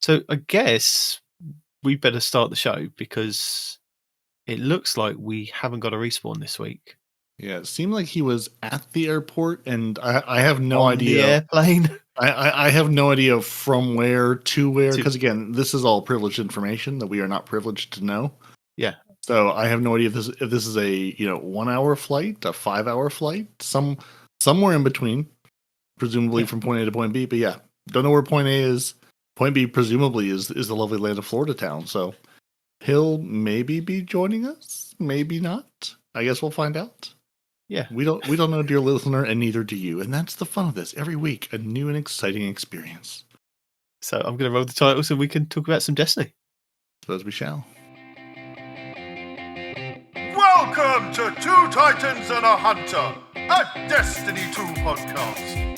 So I guess we better start the show because it looks like we haven't got a respawn this week. Yeah, it seemed like he was at the airport, and I have no On idea. The airplane. I have no idea from where to where, because again, this is all privileged information that we are not privileged to know. Yeah. So I have no idea if this is a 1 hour flight, a 5 hour flight, somewhere in between, presumably from point A to point B. But yeah, don't know where point A is. Point B presumably is the lovely land of Florida town. So he'll maybe be joining us, maybe not. I guess we'll find out. Yeah. We don't know, dear listener, and neither do you. And that's the fun of this. Every week, a new and exciting experience. So I'm going to roll the title so we can talk about some Destiny. Suppose we shall. Welcome to Two Titans and a Hunter, a Destiny 2 podcast.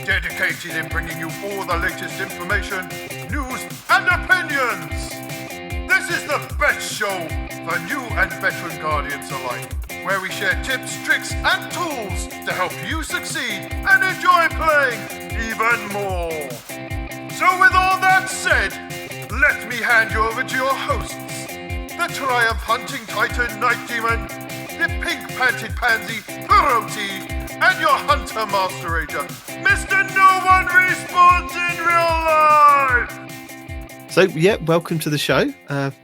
Dedicated in bringing you all the latest information, news, and opinions. This is the best show for new and veteran Guardians alike, where we share tips, tricks, and tools to help you succeed and enjoy playing even more. So with all that said, let me hand you over to your hosts, the Triumph Hunting Titan Nitedemon, the pink-panted pansy Peroty, and your Hunter Master Ranger, Mr. No One Respawns in Real Life! So, yeah, welcome to the show.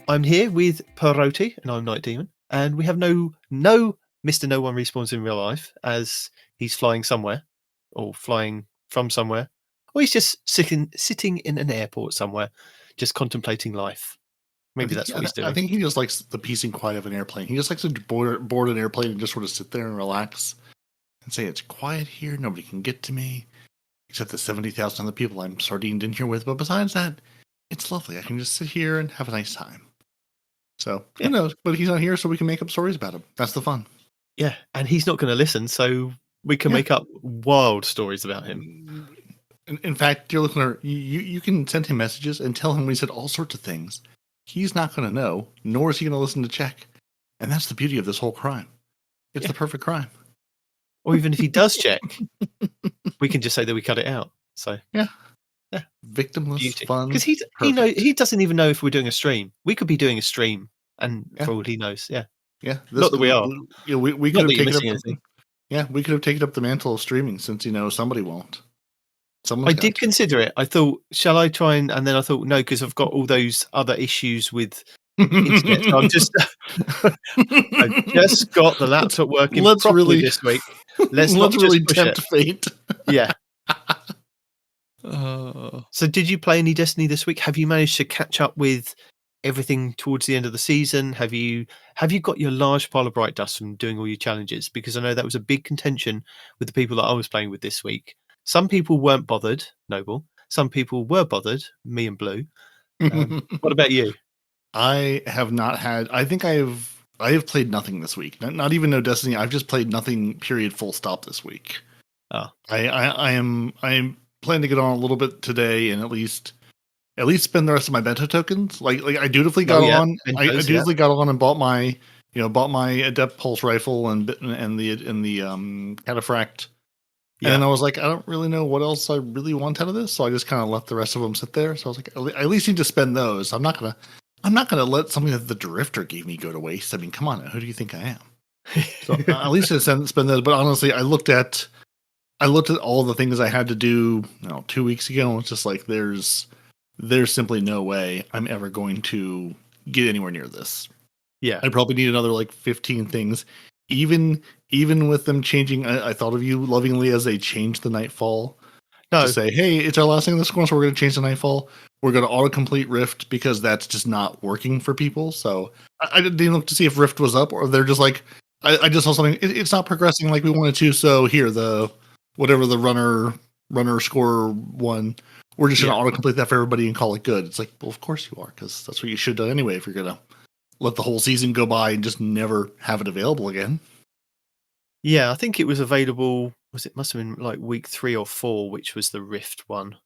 I'm here with Peroty, and I'm Nitedemon, and we have no Mr. No One Respawns in Real Life, as he's flying somewhere, or flying from somewhere, or he's just sitting in an airport somewhere, just contemplating life. Maybe that's what he's doing. I think he just likes the peace and quiet of an airplane. He just likes to board an airplane and just sort of sit there and relax and say, it's quiet here, nobody can get to me, except the 70,000 other people I'm sardined in here with. But besides that, it's lovely. I can just sit here and have a nice time. So, who knows? But he's not here, so we can make up stories about him. That's the fun. Yeah, and he's not going to listen, so we can make up wild stories about him. In fact, dear listener, you can send him messages and tell him we said all sorts of things. He's not going to know, nor is he going to listen to check. And that's the beauty of this whole crime. It's the perfect crime. Or even if he does check, we can just say that we cut it out. So yeah. Victimless, fun. Because he doesn't even know if we're doing a stream. We could be doing a stream, and for all he knows, yeah. Not that we are. We could have taken up. We could have taken up the mantle of streaming since somebody won't. I did consider it. I thought, shall I try and then I thought no, because I've got all those other issues with internet. So I've just got the laptop working properly this week. Let's really tempt fate. Yeah. So did you play any Destiny this week? Have you managed to catch up with everything towards the end of the season? Have you got your large pile of bright dust from doing all your challenges? Because I know that was a big contention with the people that I was playing with this week. Some people weren't bothered, Noble. Some people were bothered, me and Blue. What about you? I have not had. I think I have played nothing this week. Not even no Destiny. I've just played nothing. Period. Full stop. This week. Oh, I am planning to get on a little bit today and at least spend the rest of my bento tokens. Like I dutifully got on. I dutifully got on and bought my Adept Pulse rifle and the Cataphract. Yeah. And I was like, I don't really know what else I really want out of this, so I just kind of let the rest of them sit there. So I was like, I at least need to spend those. I'm not gonna let something that the Drifter gave me go to waste. I mean, come on, who do you think I am? So at least I spend those. But honestly, I looked at all the things I had to do 2 weeks ago, and it's just like there's simply no way I'm ever going to get anywhere near this. Yeah, I probably need another 15 things. Even with them changing, I thought of you lovingly as they changed the Nightfall. To say, hey, it's our last thing in the Scorn, so we're going to change the Nightfall. We're going to auto-complete Rift because that's just not working for people. So I didn't look to see if Rift was up, or they're just like, I just saw something. It's not progressing like we wanted to. So here, the runner score one, we're just going to auto-complete that for everybody and call it good. It's like, well, of course you are, because that's what you should do anyway if you're going to let the whole season go by and just never have it available again. Yeah, I think it was available. It must have been week 3 or 4, which was the Rift one.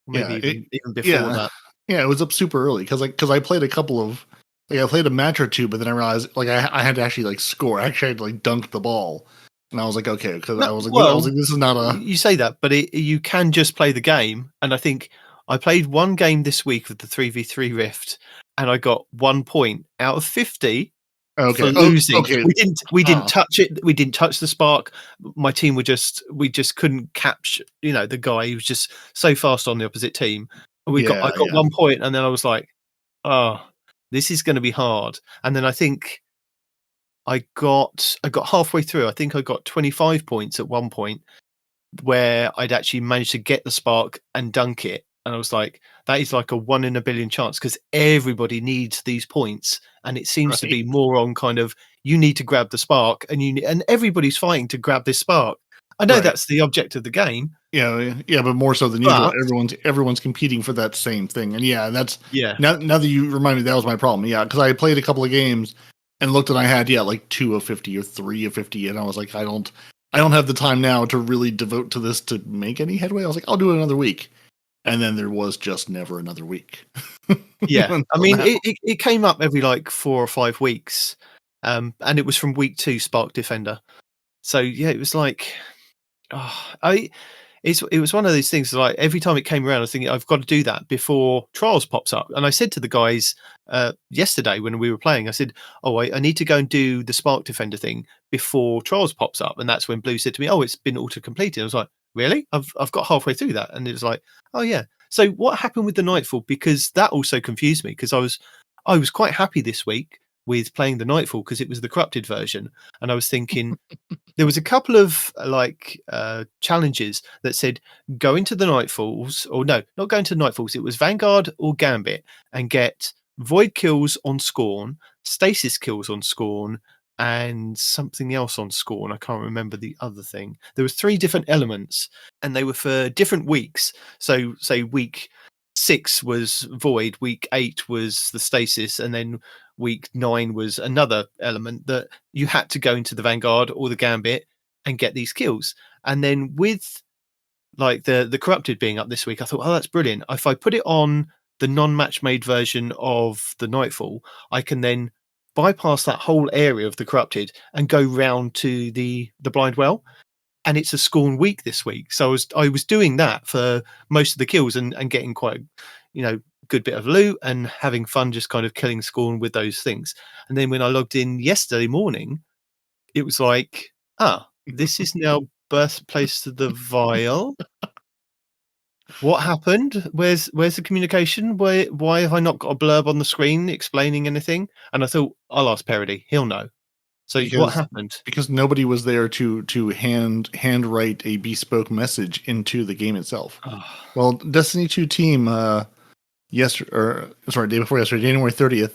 Maybe even before that. Yeah, it was up super early because I played a couple of I played a match or two, but then I realized I had to actually score. I actually had to dunk the ball, and I was like, okay, because I was like, this is not a. You say that, but you can just play the game, and I think I played one game this week of the 3v3 Rift, and I got 1 point out of 50 for losing. Okay. We didn't touch it. We didn't touch the spark. My team we just couldn't catch. The guy who was just so fast on the opposite team. I got 1 point, and then I was like, oh, this is going to be hard. And then I think I got halfway through. I think I got 25 points at one point, where I'd actually managed to get the spark and dunk it. And I was like, that is like a 1 in a billion chance, because everybody needs these points. And it seems to be more on kind of, you need to grab the spark, and everybody's fighting to grab this spark. I know that's the object of the game. Yeah, but more so than usual, everyone's competing for that same thing. And now that you remind me, that was my problem. Yeah, because I played a couple of games and looked, and I had like 2 of 50 or 3 of 50, and I was like, I don't have the time now to really devote to this to make any headway. I was like, I'll do it another week. And then there was just never another week. Yeah. I mean, it came up every like 4 or 5 weeks. And it was from week 2 Spark Defender. So yeah, it was like, it was one of those things, like every time it came around, I was thinking, I've got to do that before Trials pops up. And I said to the guys yesterday when we were playing, I said, I need to go and do the Spark Defender thing before Trials pops up. And that's when Blue said to me, it's been auto-completed. I was like, really? I've got halfway through that. And it was like, oh yeah. So what happened with the Nightfall? Because that also confused me, because I was quite happy this week with playing the Nightfall because it was the corrupted version. And I was thinking, there was a couple of challenges that said go into the Nightfalls, or no, not go into the Nightfalls. It was Vanguard or Gambit, and get Void kills on Scorn, Stasis kills on Scorn, and something else on Scorn. I can't remember the other thing. There was 3 different elements, and they were for different weeks. So say week 6 was Void, week 8 was the Stasis, and then week 9 was another element that you had to go into the Vanguard or the Gambit and get these kills. And then with like the Corrupted being up this week, I thought, that's brilliant. If I put it on the non-match made version of the Nightfall, I can then bypass that whole area of the Corrupted and go round to the Blind Well. And it's a Scorn week this week. So I was doing that for most of the kills and getting quite, good bit of loot and having fun just kind of killing Scorn with those things. And then when I logged in yesterday morning, it was like, this is now birthplace to the Vile. What happened? Where's the communication? Why have I not got a blurb on the screen explaining anything? And I thought, I'll ask Peroty. He'll know. So what happened? Because nobody was there to hand write a bespoke message into the game itself. Well, Destiny 2 team day before yesterday, January 30th,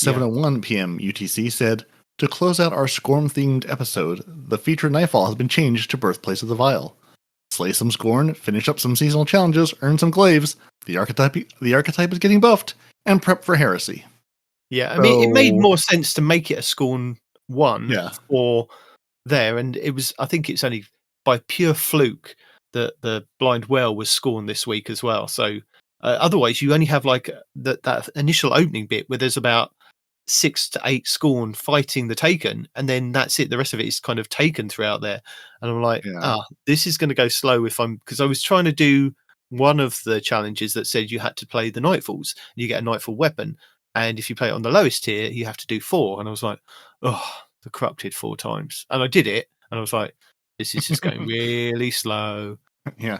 7:01 p.m. UTC said, to close out our Scorn-themed episode, the feature Nightfall has been changed to Birthplace of the Vile. Slay some Scorn, finish up some seasonal challenges, earn some glaives. The archetype is getting buffed, and prep for Heresy. Yeah, I mean, it made more sense to make it a Scorn 1 or there, and I think it's only by pure fluke that the Blind Well was Scorn this week as well. So otherwise, you only have like that initial opening bit where there's about 6 to 8 Scorn fighting the Taken, and then that's it. The rest of it is kind of Taken throughout there, and I'm like, this is going to go slow because I was trying to do one of the challenges that said you had to play the Nightfalls, and you get a Nightfall weapon, and if you play it on the lowest tier, you have to do 4, and I was like, the Corrupted 4 times, and I did it, and I was like, this is just going really slow. Yeah,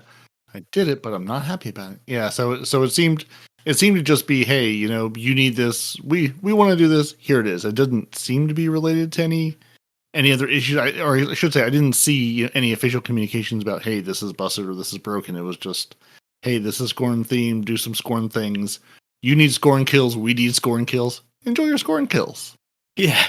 I did it, but I'm not happy about it. Yeah, so it seemed to just be, hey, you need this. We want to do this. Here it is. It didn't seem to be related to any other issues. I should say, I didn't see any official communications about, hey, this is busted or this is broken. It was just, hey, this is Scorn themed. Do some Scorn things. You need Scorn kills. We need Scorn kills. Enjoy your Scorn kills. Yeah.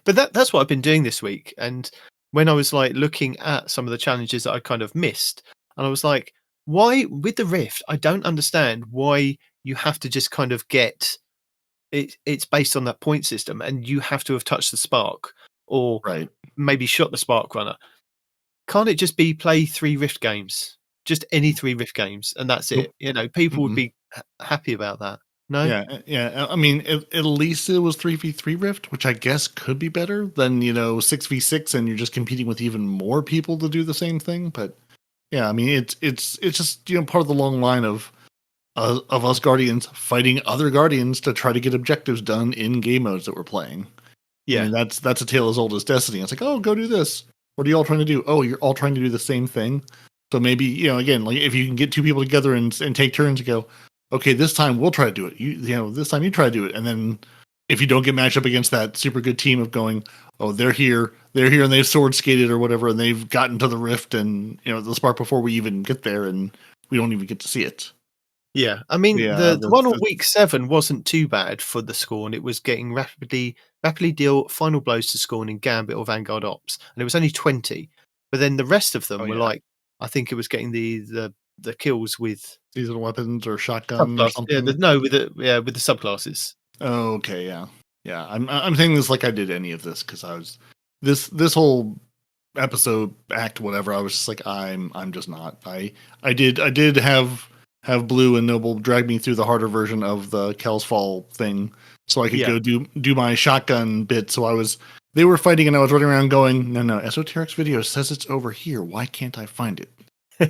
But that's what I've been doing this week. And when I was like looking at some of the challenges that I kind of missed, and I was like, why with the Rift, I don't understand why you have to just kind of get it. It's based on that point system, and you have to have touched the spark or maybe shot the spark runner. Can't it just be play 3 Rift games? Just any 3 Rift games, and that's it. People would be happy about that. No? Yeah. I mean, at least it was 3v3 Rift, which I guess could be better than 6v6, and you're just competing with even more people to do the same thing. But Yeah, I mean it's just part of the long line of us Guardians fighting other Guardians to try to get objectives done in game modes that we're playing. Yeah. I mean that's a tale as old as Destiny. It's like, oh, go do this. What are you all trying to do? Oh, you're all trying to do the same thing. So maybe again, like if you can get two people together and take turns to go, okay, this time we'll try to do it. This time you try to do it, and then if you don't get matched up against that super good team of going, oh, they're here, and they've sword skated or whatever, and they've gotten to the rift and the spark before we even get there, and we don't even get to see it. Yeah, I mean the one on week 7 wasn't too bad for the Scorn. It was getting rapidly deal final blows to Scorn in Gambit or Vanguard Ops, and it was only 20. But then the rest of them were like, I think it was getting the kills with seasonal weapons or shotgun or something. with the subclasses. Oh, okay, yeah. I'm saying this like I did any of this because I was this whole episode act whatever. I was just like I'm just not. I did have Blue and Noble drag me through the harder version of the Kel's Fall thing, so I could go do my shotgun bit. So they were fighting and I was running around going, no, Esoteric's video says it's over here. Why can't I find it?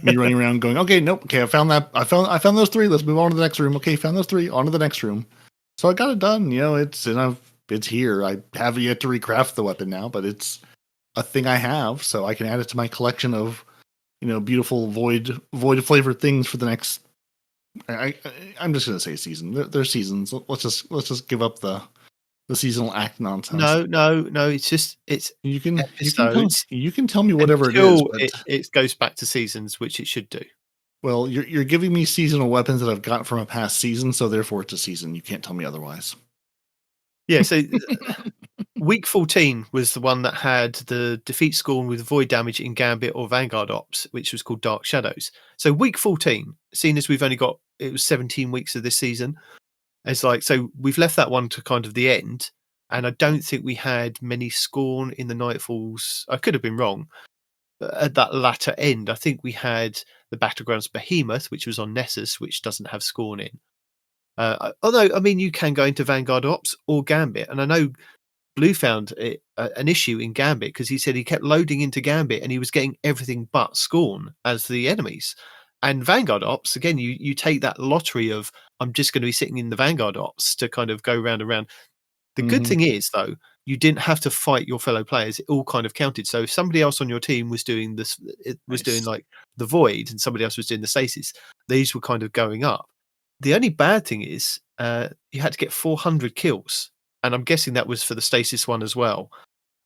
Me running around going, okay, nope, okay, I found that. I found those 3. Let's move on to the next room. Okay, found those 3. On to the next room. So I got it done. It's here. I haven't yet to recraft the weapon now, but it's a thing I have, so I can add it to my collection of beautiful void flavored things for the next. I'm just gonna say season. They're seasons. Let's just give up the seasonal act nonsense. No. It's you can episodes. You can tell me whatever it is. But it goes back to seasons, which it should do. Well, you're giving me seasonal weapons that I've got from a past season, so therefore it's a season. You can't tell me otherwise. Yeah, so week 14 was the one that had the defeat Scorn with void damage in Gambit or Vanguard Ops, which was called Dark Shadows. So week 14, seeing as we've only got, it was 17 weeks of this season, it's like, so we've left that one to kind of the end, and I don't think we had many Scorn in the Nightfalls. I could have been wrong. At that latter end, I think we had the Battlegrounds Behemoth, which was on Nessus, which doesn't have Scorn in. Although, I mean, you can go into Vanguard Ops or Gambit, and I know Blue found an issue in Gambit because he said he kept loading into Gambit and he was getting everything but Scorn as the enemies. And Vanguard Ops, again, you take that lottery of I'm just going to be sitting in the Vanguard Ops to kind of go round and round. The good thing is, though, you didn't have to fight your fellow players. It all kind of counted. So if somebody else on your team was doing this, it was doing like the Void, and somebody else was doing the Stasis, these were kind of going up. The only bad thing is you had to get 400 kills. And I'm guessing that was for the Stasis one as well.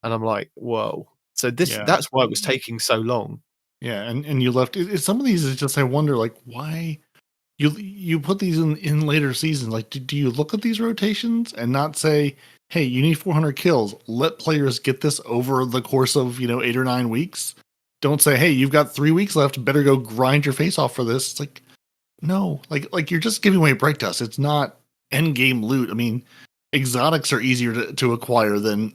And I'm like, whoa. So that's why it was taking so long. Yeah, and you left some of these is just I wonder like why you put these in later seasons. Like do you look at these rotations and not say, hey, you need 400 kills. Let players get this over the course of 8 or 9 weeks. Don't say, hey, you've got 3 weeks left. Better go grind your face off for this. It's like, no, like you're just giving away break dust. It's not end game loot. I mean, exotics are easier to acquire than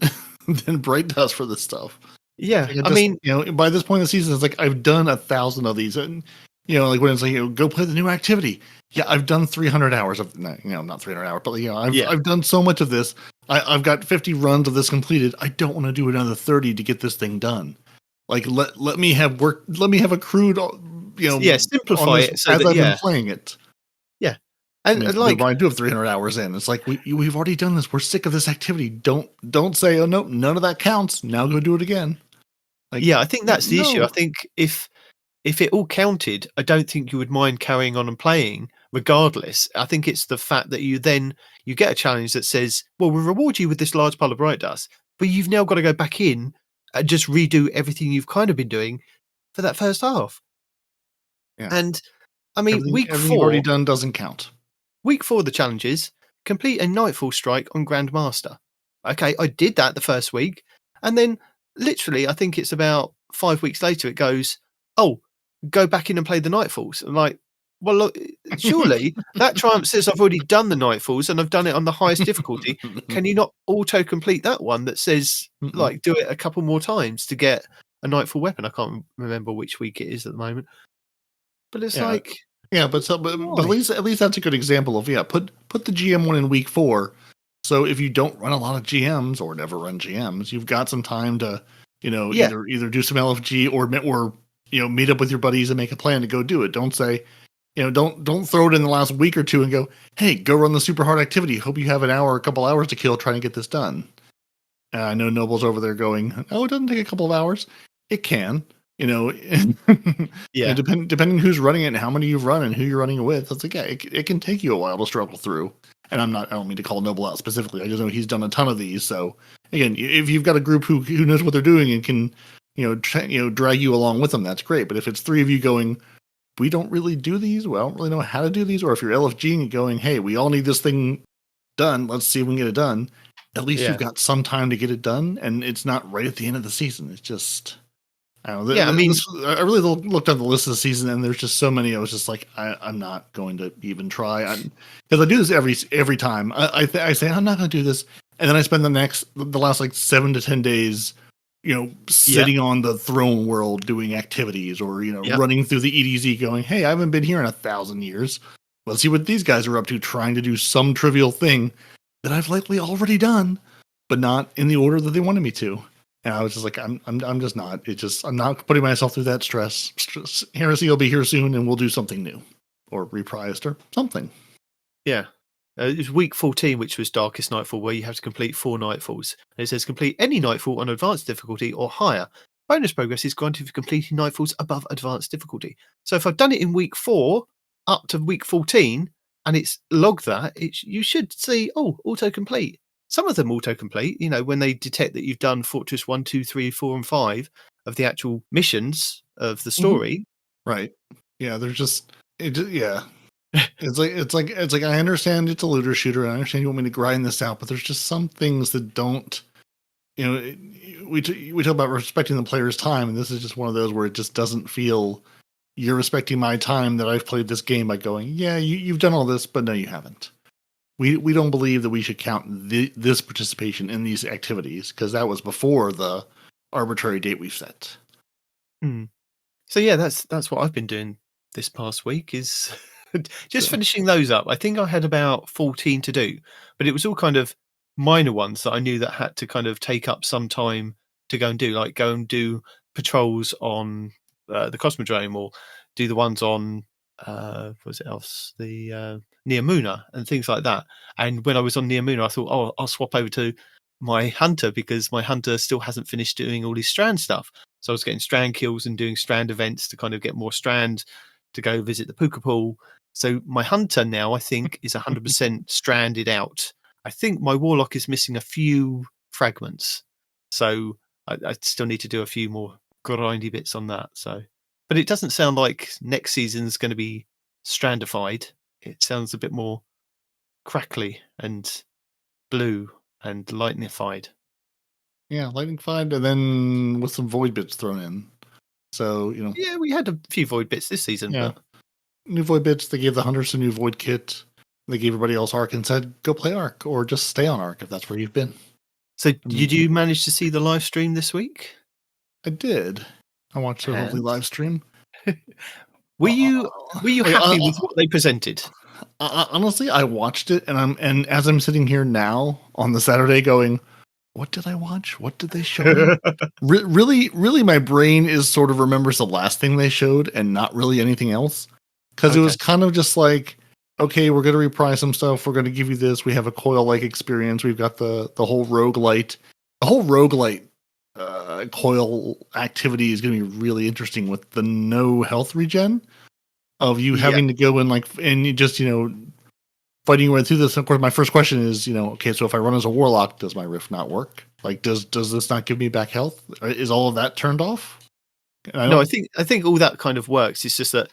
break dust for this stuff. Yeah, I mean, by this point in the season, it's like I've done 1,000 of these, and like when it's like go play the new activity. Yeah, I've done 300 hours of not 300 hours, but I've done so much of this. I've got 50 runs of this completed. I don't want to do another 30 to get this thing done. Like let me have work. Let me have accrued. Simplify it so as that, I've been playing it. Yeah, and like I do have 300 hours in. It's like we've already done this. We're sick of this activity. Don't say, oh no, none of that counts. Now go do it again. Like, I think that's the issue. I think if it all counted, I don't think you would mind carrying on and playing regardless. I think it's the fact that you get a challenge that says, well, we'll reward you with this large pile of bright dust, but you've now got to go back in and just redo everything you've kind of been doing for that first half. Yeah. And I mean, week 4 you've already done doesn't count. Week 4 of the challenges, complete a Nightfall strike on Grandmaster. Okay, I did that the first week, and then literally, I think it's about 5 weeks later, it goes, oh, go back in and play the Nightfalls. I'm like, well, look, surely that triumph says I've already done the Nightfalls and I've done it on the highest difficulty. Can you not auto-complete that one that says, like, do it a couple more times to get a Nightfall weapon? I can't remember which week it is at the moment. But it's like... Yeah, but at least that's a good example of, put the GM one in week 4. So if you don't run a lot of GMs or never run GMs, you've got some time to, either do some LFG or meet up with your buddies and make a plan to go do it. Don't say, don't throw it in the last week or two and go, hey, go run the super hard activity. Hope you have an hour or a couple hours to kill trying to get this done. And I know Noble's over there going, oh, it doesn't take a couple of hours. It can, Yeah. Depending who's running it and how many you've run and who you're running it with. It's like, yeah, it can take you a while to struggle through. And I don't mean to call Noble out specifically. I just know he's done a ton of these. So again, if you've got a group who knows what they're doing and can, drag you along with them, that's great. But if it's three of you going, we don't really do these, well, I don't really know how to do these. Or if you're LFG and going, hey, we all need this thing done. Let's see if we can get it done. At least you've got some time to get it done. And it's not right at the end of the season. It's just, I don't know. Yeah, I really looked at the list of the season, and there's just so many. I was just like, I'm not going to even try, because I do this every time. I say I'm not going to do this, and then I spend the last like 7 to 10 days, sitting on the throne world doing activities, or running through the EDZ, going, hey, I haven't been here in 1,000 years. Let's see what these guys are up to, trying to do some trivial thing that I've likely already done, but not in the order that they wanted me to. And I was just like, I'm just not. I'm not putting myself through that stress. Heresy will be here soon, and we'll do something new, or reprised, or something. Yeah. It was week 14, which was Darkest Nightfall, where you have to complete 4 Nightfalls. And it says complete any Nightfall on advanced difficulty or higher. Bonus progress is granted for completing Nightfalls above advanced difficulty. So if I've done it in week 4 up to week 14, and it's logged that, you should see, auto-complete. Some of them autocomplete, when they detect that you've done Fortress 1, 2, 3, 4, and 5 of the actual missions of the story. Mm-hmm. Right. Yeah, yeah. It's like I understand it's a looter shooter, and I understand you want me to grind this out, but there's just some things that don't, we talk about respecting the player's time, and this is just one of those where it just doesn't feel you're respecting my time that I've played this game by going, yeah, you've done all this, but no, you haven't. We don't believe that we should count this participation in these activities, because that was before the arbitrary date we've set. So yeah, that's what I've been doing this past week, is just finishing those up. I think I had about 14 to do, but it was all kind of minor ones that I knew that had to kind of take up some time to go and do, like go and do patrols on the Cosmodrome, or do the ones on was it else, the Neomuna and things like that. And when I was on Neomuna, I thought, I'll swap over to my hunter, because my hunter still hasn't finished doing all his strand stuff. So I was getting strand kills and doing strand events to kind of get more strand to go visit the puka pool. So my hunter now, I think, is 100% stranded out. I think my warlock is missing a few fragments, so I still need to do a few more grindy bits on that. So, but it doesn't sound like next season's going to be strandified. It sounds a bit more crackly and blue and lightnified. Yeah, lightnified, and then with some void bits thrown in. So, Yeah, we had a few void bits this season. Yeah. But new void bits. They gave the hunters a new void kit. They gave everybody else Arc and said, go play Arc, or just stay on Arc if that's where you've been. So did you manage to see the live stream this week? I did. I watched the lovely live stream. Were you happy with what they presented? Honestly, I watched it, and as I'm sitting here now on the Saturday going, what did I watch? What did they show me? Really, my brain is sort of remembers the last thing they showed and not really anything else. Because it was kind of just like, okay, we're going to reprise some stuff. We're going to give you this. We have a coil-like experience. We've got the whole roguelite. The whole roguelite coil activity is going to be really interesting with the no health regen of you having to go in and you just, fighting your way through this. And of course, my first question is, okay, so if I run as a warlock, does my rift not work? Like, does this not give me back health? Is all of that turned off? No, I think all that kind of works. It's just that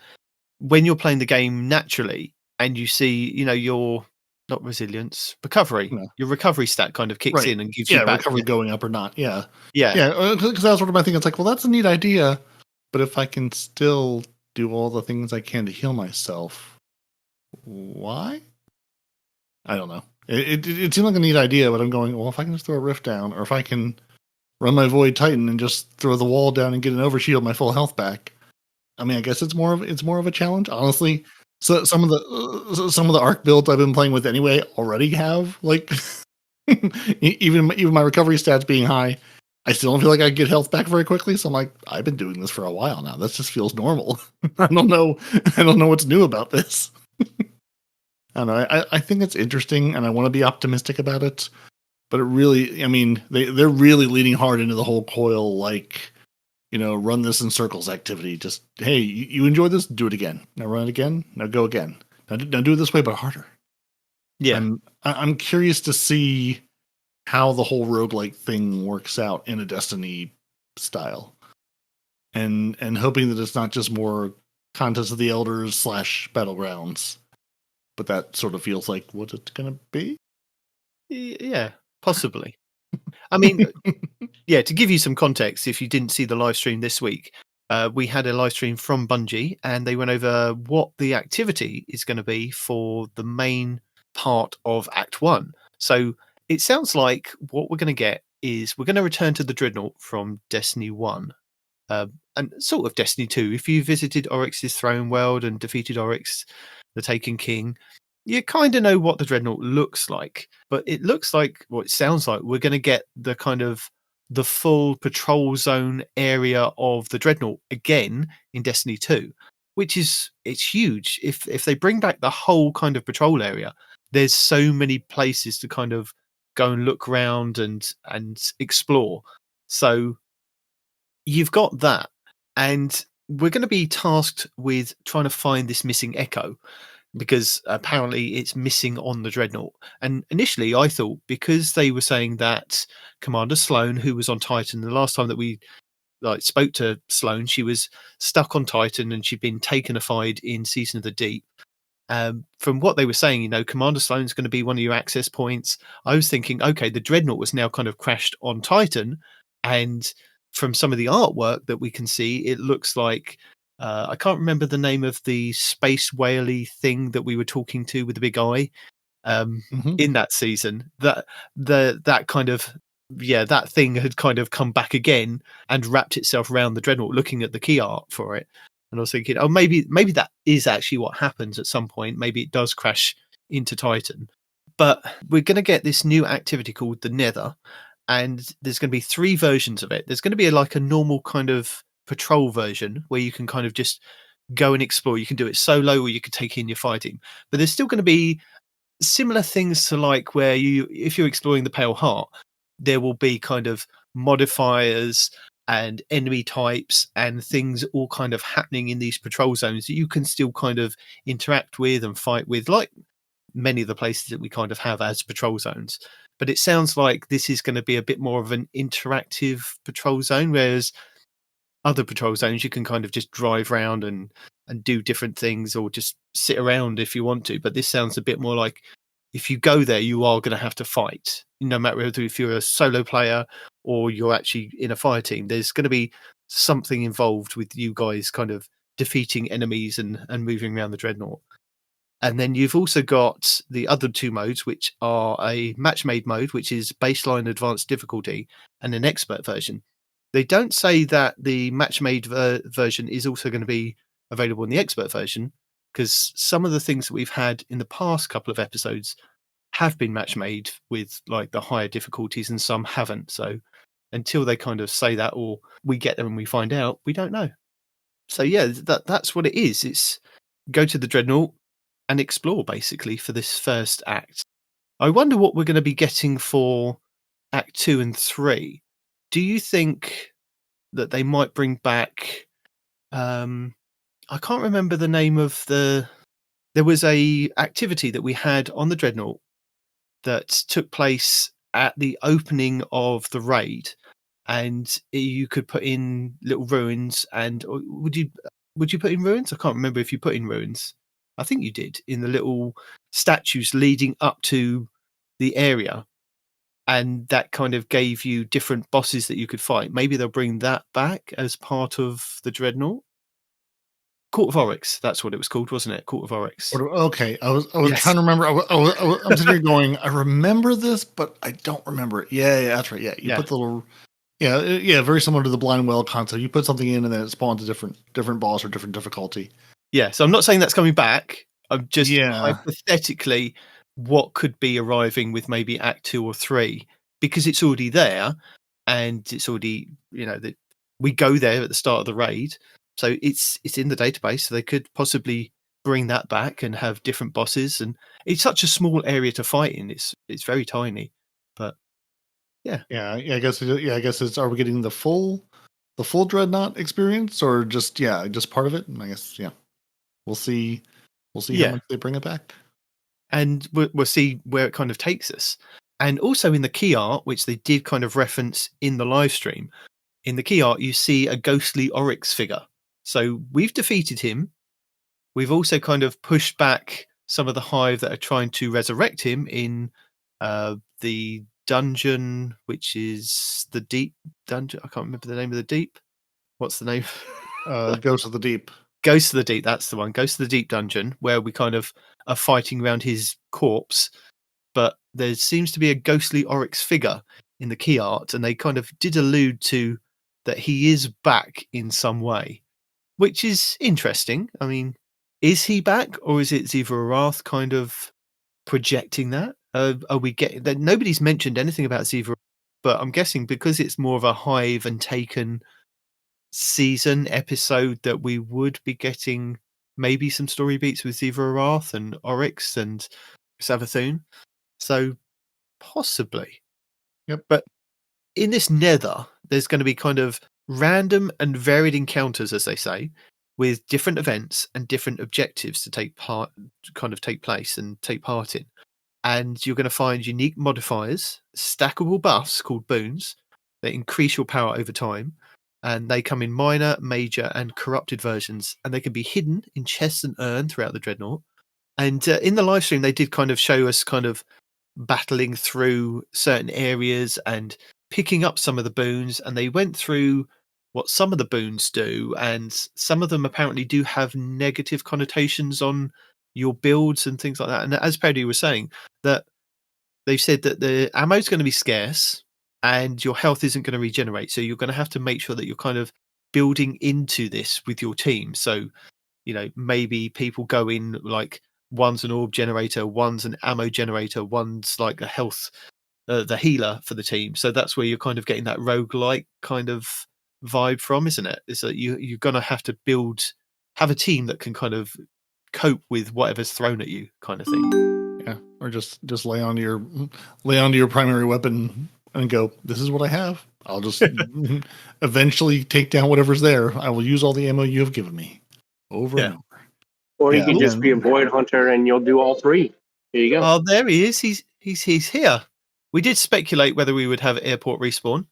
when you're playing the game naturally and you see, your not resilience, recovery, your recovery stat kind of kicks in and gives you back recovery going up or not. Yeah. Yeah. Because that was sort of my thing. It's like, well, that's a neat idea, but if I can still do all the things I can to heal myself, why? I don't know. It seemed like a neat idea, but I'm going, well, if I can just throw a rift down, or if I can run my Void Titan and just throw the wall down and get an overshield, my full health back. I mean, I guess it's more of a challenge, honestly. So some of the arc builds I've been playing with anyway already have like even my recovery stats being high I still don't feel like I get health back very quickly. So I'm like, I've been doing this for a while now. This just feels normal. I don't know what's new about this. I don't know. I think it's interesting, and I want to be optimistic about it. But it really, I mean, they're really leaning hard into the whole coil, like, run this in circles activity. Just, hey, you enjoy this? Do it again. Now run it again. Now go again. Now do it this way, but harder. Yeah. I'm curious to see how the whole roguelike thing works out in a Destiny style. And hoping that it's not just more Contest of the Elders / Battlegrounds. But that sort of feels like what it's going to be. Yeah, possibly. I mean, yeah, to give you some context, if you didn't see the live stream this week, we had a live stream from Bungie, and they went over what the activity is going to be for the main part of Act 1. So it sounds like what we're going to get is we're going to return to the Dreadnought from Destiny 1. And sort of Destiny 2. If you visited Oryx's throne world and defeated Oryx, the Taken King, you kind of know what the Dreadnought looks like. But it looks like, it sounds like, we're going to get the kind of the full patrol zone area of the Dreadnought again in Destiny 2, it's huge. If they bring back the whole kind of patrol area, there's so many places to kind of go and look around and explore. So you've got that, and we're going to be tasked with trying to find this missing echo, because apparently it's missing on the Dreadnought. And initially I thought, because they were saying that Commander Sloane, who was on Titan, the last time that we spoke to Sloane, she was stuck on Titan and she'd been taken-ified in Season of the Deep. From what they were saying, Commander Sloane's going to be one of your access points. I was thinking, okay, the Dreadnought was now kind of crashed on Titan, and from some of the artwork that we can see, it looks like I can't remember the name of the space whaley thing that we were talking to with the big eye in that season. That kind of that thing had kind of come back again and wrapped itself around the Dreadnought, looking at the key art for it. And I was thinking, oh, maybe that is actually what happens at some point. Maybe it does crash into Titan. But we're going to get this new activity called the Nether, and there's going to be 3 versions of it. There's going to be like a normal kind of patrol version where you can kind of just go and explore. You can do it solo, or you could take in your fire team. But there's still going to be similar things to like where if you're exploring the Pale Heart, there will be kind of modifiers and enemy types and things all kind of happening in these patrol zones that you can still kind of interact with and fight with, like many of the places that we kind of have as patrol zones. But it sounds like this is going to be a bit more of an interactive patrol zone, whereas other patrol zones you can kind of just drive around and do different things, or just sit around if you want to. But this sounds a bit more like, if you go there, you are going to have to fight, no matter whether if you're a solo player or you're actually in a fire team. There's going to be something involved with you guys kind of defeating enemies and moving around the Dreadnought. And then you've also got the other 2 modes, which are a match-made mode, which is baseline advanced difficulty, and an expert version. They don't say that the match-made version is also going to be available in the expert version, because some of the things that we've had in the past couple of episodes have been match-made with like the higher difficulties, and some haven't. So until they kind of say that, or we get them and we find out, we don't know. So yeah, that's what it is. It's go to the Dreadnought and explore, basically, for this first act. I wonder what we're going to be getting for Act 2 and 3. Do you think that they might bring back... I can't remember the name of the... There was a activity that we had on the Dreadnought that took place at the opening of the raid, and you could put in little ruins. And would you put in ruins? I can't remember if you put in ruins. I think you did, in the little statues leading up to the area. And that kind of gave you different bosses that you could fight. Maybe they'll bring that back as part of the Dreadnought. Court of Oryx, that's what it was called, wasn't it? Court of Oryx. Okay, I was Yes. trying to remember. I'm sitting here going, I remember this, but I don't remember it. Yeah, that's right. Yeah, you put the little... Yeah, very similar to the blind well concept. You put something in and then it spawns a different boss or different difficulty. Yeah, so I'm not saying that's coming back. I'm just hypothetically what could be arriving with maybe Act 2 or 3, because it's already there. and it's already, that we go there at the start of the raid, so it's in the database. So they could possibly bring that back and have different bosses. And it's such a small area to fight in. It's very tiny, but Yeah, I guess it's, are we getting the full Dreadnought experience, or just part of it? And I guess we'll see how much they bring it back, and we'll see where it kind of takes us. And also in the key art, which they did kind of reference in the live stream, in the key art you see a ghostly Oryx figure. So we've defeated him. We've also kind of pushed back some of the Hive that are trying to resurrect him in the dungeon, which is the Deep Dungeon. I can't remember the name of the Deep. What's the name? Ghost of the Deep. Ghost of the Deep, that's the one. Ghost of the Deep dungeon, where we kind of are fighting around his corpse. But there seems to be a ghostly Oryx figure in the key art, and they kind of did allude to that he is back in some way, which is interesting. I mean, is he back, or is it Ziva Arath kind of projecting that? Are we getting that? Nobody's mentioned anything about Ziva, but I'm guessing because it's more of a Hive and Taken season episode, that we would be getting maybe some story beats with Ziva Arath and Oryx and Savathun. So possibly. Yep. But in this nether, there's going to be kind of random and varied encounters, as they say, with different events and different objectives to take place and take part in. And you're going to find unique modifiers, stackable buffs called boons that increase your power over time. And they come in minor, major, and corrupted versions. And they can be hidden in chests and urn throughout the Dreadnought. And in the live stream, they did kind of show us kind of battling through certain areas and picking up some of the boons. And they went through what some of the boons do. And some of them apparently do have negative connotations on your builds and things like that. And as Peroty was saying, that they've said that the ammo is going to be scarce and your health isn't going to regenerate. So you're going to have to make sure that you're kind of building into this with your team. So, maybe people go in like one's an orb generator, one's an ammo generator, one's like a health, the healer for the team. So that's where you're kind of getting that roguelike kind of vibe from, isn't it? Is that you're going to have to have a team that can kind of cope with whatever's thrown at you, kind of thing. Yeah, or just lay onto your primary weapon and go, this is what I have. I'll just eventually take down whatever's there. I will use all the ammo you have given me over and over. Or you can just be a Void Hunter and you'll do all three. There you go. Oh, there he is. He's here. We did speculate whether we would have airport respawn.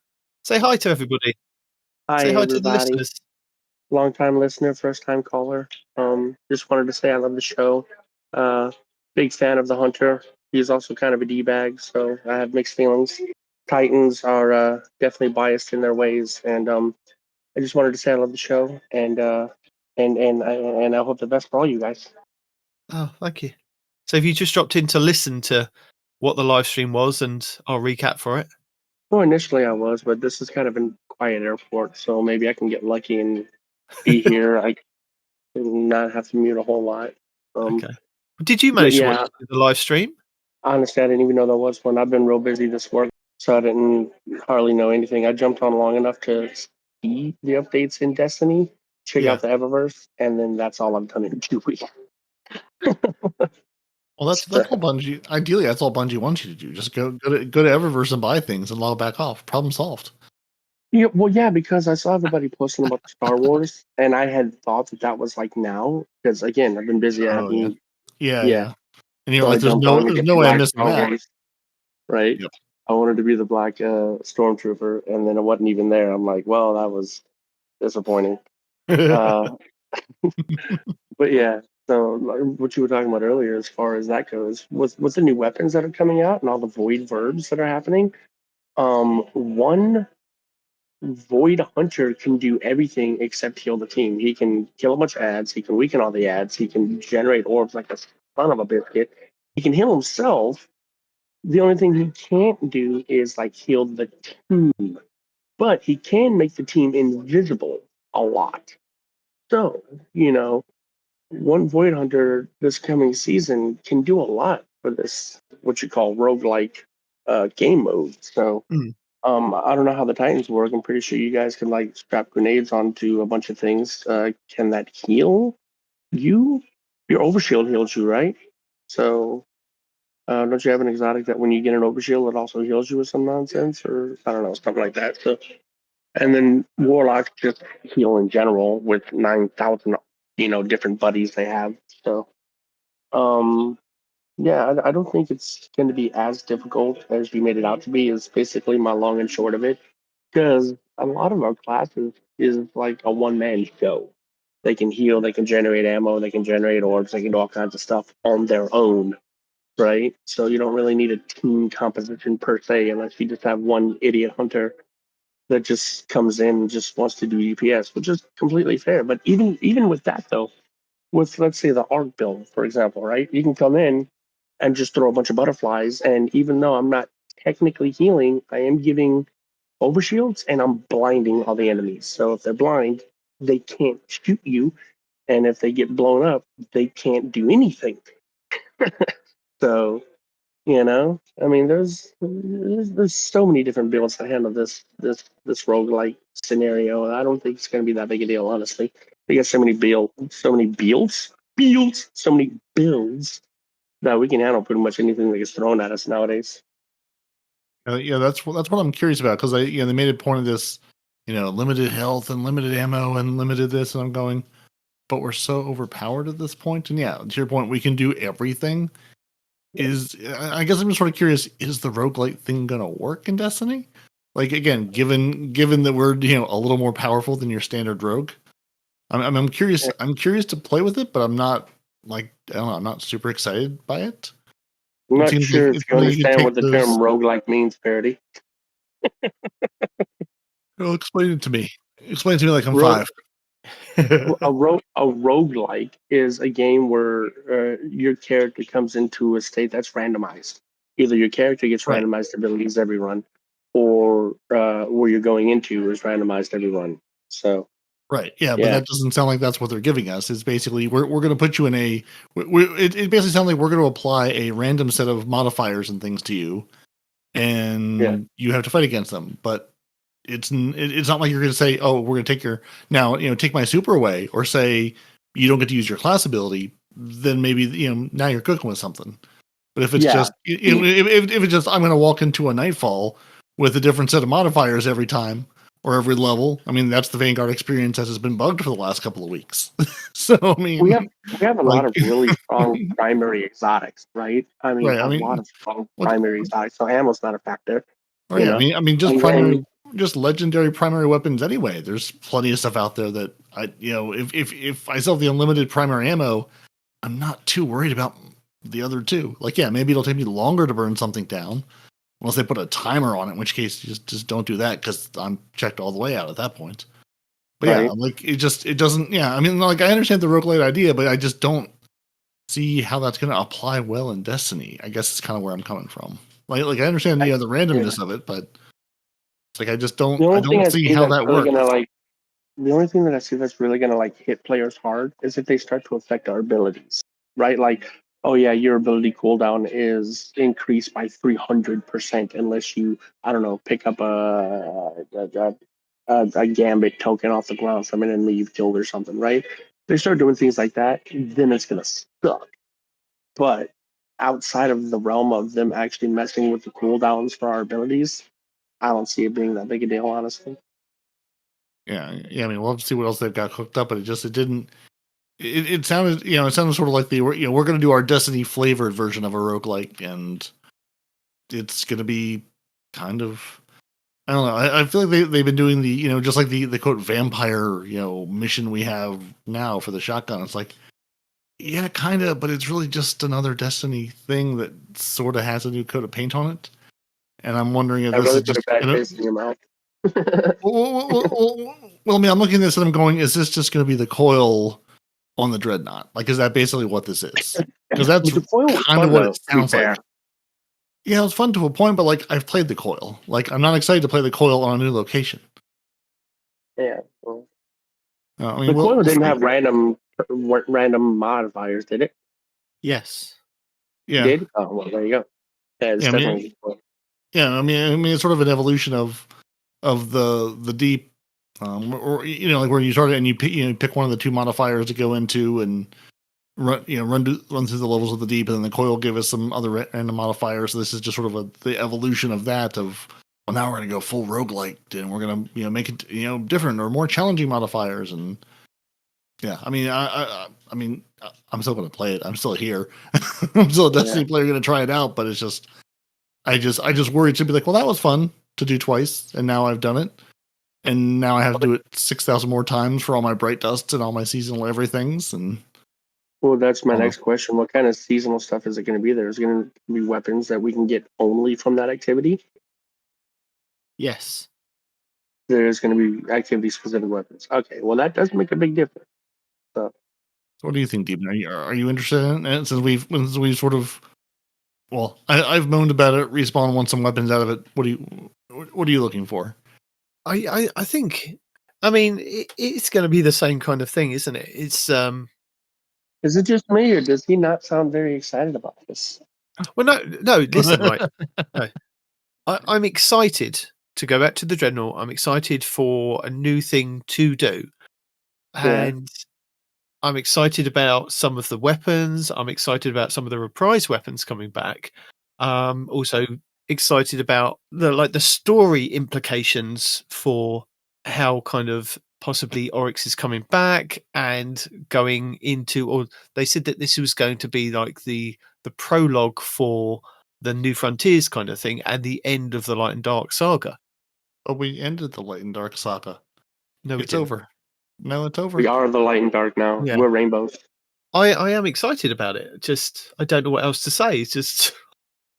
Say hi to everybody. Hi, say hi everybody. to the listeners. Long-time listener, first-time caller. Just wanted to say I love the show. Big fan of the Hunter. He's also kind of a D-bag, so I have mixed feelings. Titans are definitely biased in their ways, and I just wanted to say I love the show, and I hope the best for all you guys. Oh, thank you. So have you just dropped in to listen to what the live stream was and our recap for it? Well, initially I was, but this is kind of a quiet airport, so maybe I can get lucky and be here. I not have to mute a whole lot. Okay. Did you manage to watch the live stream? Honestly, I didn't even know there was one. I've been real busy this work, so I didn't hardly know anything. I jumped on long enough to see the updates in Destiny, check out the Eververse, and then that's all I've done in 2 weeks. Well, that's all Bungie. Ideally, that's all Bungie wants you to do. Just go to Eververse and buy things and log back off. Problem solved. Yeah, well, yeah, because I saw everybody posting about Star Wars, and I had thought that was like now, because again, I've been busy. Yeah. And you're so like, there's no way I'm missing that. Right? Yep. I wanted to be the black stormtrooper, and then it wasn't even there. I'm like, well, that was disappointing. But yeah, so what you were talking about earlier, as far as that goes, with the new weapons that are coming out and all the void verbs that are happening, one Void Hunter can do everything except heal the team. He can kill a bunch of ads. He can weaken all the ads. He can generate orbs like a son of a biscuit. He can heal himself. The only thing he can't do is like heal the team. But he can make the team invisible a lot. So, one Void Hunter this coming season can do a lot for this, what you call roguelike game mode. So I don't know how the Titans work. I'm pretty sure you guys can like strap grenades onto a bunch of things. Can that heal you? Your overshield heals you, right? So don't you have an exotic that when you get an overshield, it also heals you with some nonsense, or I don't know, stuff like that. So, and then warlocks just heal in general with 9,000, different buddies they have. So, yeah, I don't think it's going to be as difficult as you made it out to be. Is basically my long and short of it, because a lot of our classes is like a one-man show. They can heal, they can generate ammo, they can generate orbs, they can do all kinds of stuff on their own, right? So you don't really need a team composition per se, unless you just have one idiot hunter that just comes in and just wants to do DPS, which is completely fair. But even with that though, with let's say the arc build, for example, right? You can come in and just throw a bunch of butterflies, and even though I'm not technically healing, I am giving overshields and I'm blinding all the enemies. So if they're blind, they can't shoot you, and if they get blown up, they can't do anything. So I mean, there's so many different builds to handle this roguelike scenario. I don't think it's going to be that big a deal, honestly. We got so many so many builds that we can handle pretty much anything that gets thrown at us nowadays. Yeah, that's what I'm curious about, because they made a point of this, limited health and limited ammo and limited this, and I'm going, but we're so overpowered at this point. And yeah, to your point, we can do everything. I guess I'm just sort of curious, is the roguelite thing going to work in Destiny? Like, again, given that we're a little more powerful than your standard rogue, I'm curious. I'm curious to play with it, but I'm not I don't know. I'm not super excited by it. I'm not sure if you understand what the term roguelike means, Peroty. Well, explain it to me. Explain it to me like I'm 5. A roguelike is a game where your character comes into a state that's randomized. Either your character gets randomized abilities every run, or where you're going into is randomized every run. So but that doesn't sound like that's what they're giving us. It's basically we're going to put you in a. It basically sounds like we're going to apply a random set of modifiers and things to you, and you have to fight against them. But it's not like you're going to say, oh, we're going to take take my super away, or say you don't get to use your class ability. Then maybe now you're cooking with something. But if it's just if it's just I'm going to walk into a Nightfall with a different set of modifiers every time or every level, I mean that's the Vanguard experience that has been bugged for the last couple of weeks. So I mean we have a lot of really strong primary exotics, right? I mean a lot of strong primary exotics. So ammo's not a factor. Right. I mean just legendary primary weapons anyway. There's plenty of stuff out there that if I sell the unlimited primary ammo, I'm not too worried about the other two. Like, maybe it'll take me longer to burn something down, unless they put a timer on it, in which case you just don't do that, because I'm checked all the way out at that point. But I'm like, it doesn't. I mean, like, I understand the roguelite idea, but I just don't see how that's going to apply well in Destiny. I guess it's kind of where I'm coming from. Like I understand the randomness of it, but it's like I just don't. I don't see how that works. The only thing that I see that's really gonna hit players hard is if they start to affect our abilities, right? Like, oh yeah, your ability cooldown is increased by 300% unless you, I don't know, pick up a gambit token off the ground from an enemy you've killed or something, right? If they start doing things like that, then it's gonna suck. But outside of the realm of them actually messing with the cooldowns for our abilities, I don't see it being that big a deal, honestly. Yeah. I mean, we'll have to see what else they've got cooked up, but it didn't. It sounded, sort of like we're going to do our Destiny flavored version of a roguelike, and it's going to be kind of, I don't know. I feel like they've been doing the, just like the quote vampire, mission we have now for the shotgun. It's like, yeah, kind of, but it's really just another Destiny thing that sort of has a new coat of paint on it. And I'm wondering if this is just bad taste in your mouth. well, I mean, I'm looking at this and I'm going, is this just going to be the coil on the Dreadnought? Like, is that basically what this is? Because that's kind of what it sounds like. Yeah, it was fun to a point, but like, I've played the coil. Like, I'm not excited to play the coil on a new location. Yeah. Well, I mean, the coil didn't have random modifiers, did it? Yes. Yeah. Did? Oh, well, there you go. Yeah, it's definitely cool. Yeah, I mean, it's sort of an evolution of the deep, or like where you started and you pick one of the 2 modifiers to go into and run through the levels of the deep, and then the coil give us some other random modifiers. So this is just sort of the evolution of that. Of well, now we're going to go full roguelike, and we're going to make it different or more challenging modifiers. And yeah, I mean, I mean, I'm still going to play it. I'm still here. I'm still a Destiny player, going to try it out. But it's just, I just worry to be like, well, that was fun to do twice, and now I've done it, and now I have to do it 6,000 more times for all my bright dusts and all my seasonal everythings. And well, that's my next question. What kind of seasonal stuff is it going to be there? Is it going to be weapons that we can get only from that activity? Yes. There's going to be activity-specific weapons. Okay, well, that does make a big difference. So, what do you think, Deep? Are you interested in it? Since we've sort of, well, I've moaned about it. Respawn wants some weapons out of it. What are you looking for? I think, I mean, it's going to be the same kind of thing, isn't it? It's is it just me, or does he not sound very excited about this? Well, no. Listen, right. No. I'm excited to go back to the Dreadnought. I'm excited for a new thing to do, and I'm excited about some of the weapons. I'm excited about some of the reprise weapons coming back. Also excited about the story implications for how kind of possibly Oryx is coming back and going into, or they said that this was going to be like the prologue for the New Frontiers kind of thing and the end of the Light and Dark saga. Oh, we ended the Light and Dark saga. No, it's over. No, it's over. We are the Light and Dark now. Yeah. We're rainbows. I am excited about it. Just I don't know what else to say. It's just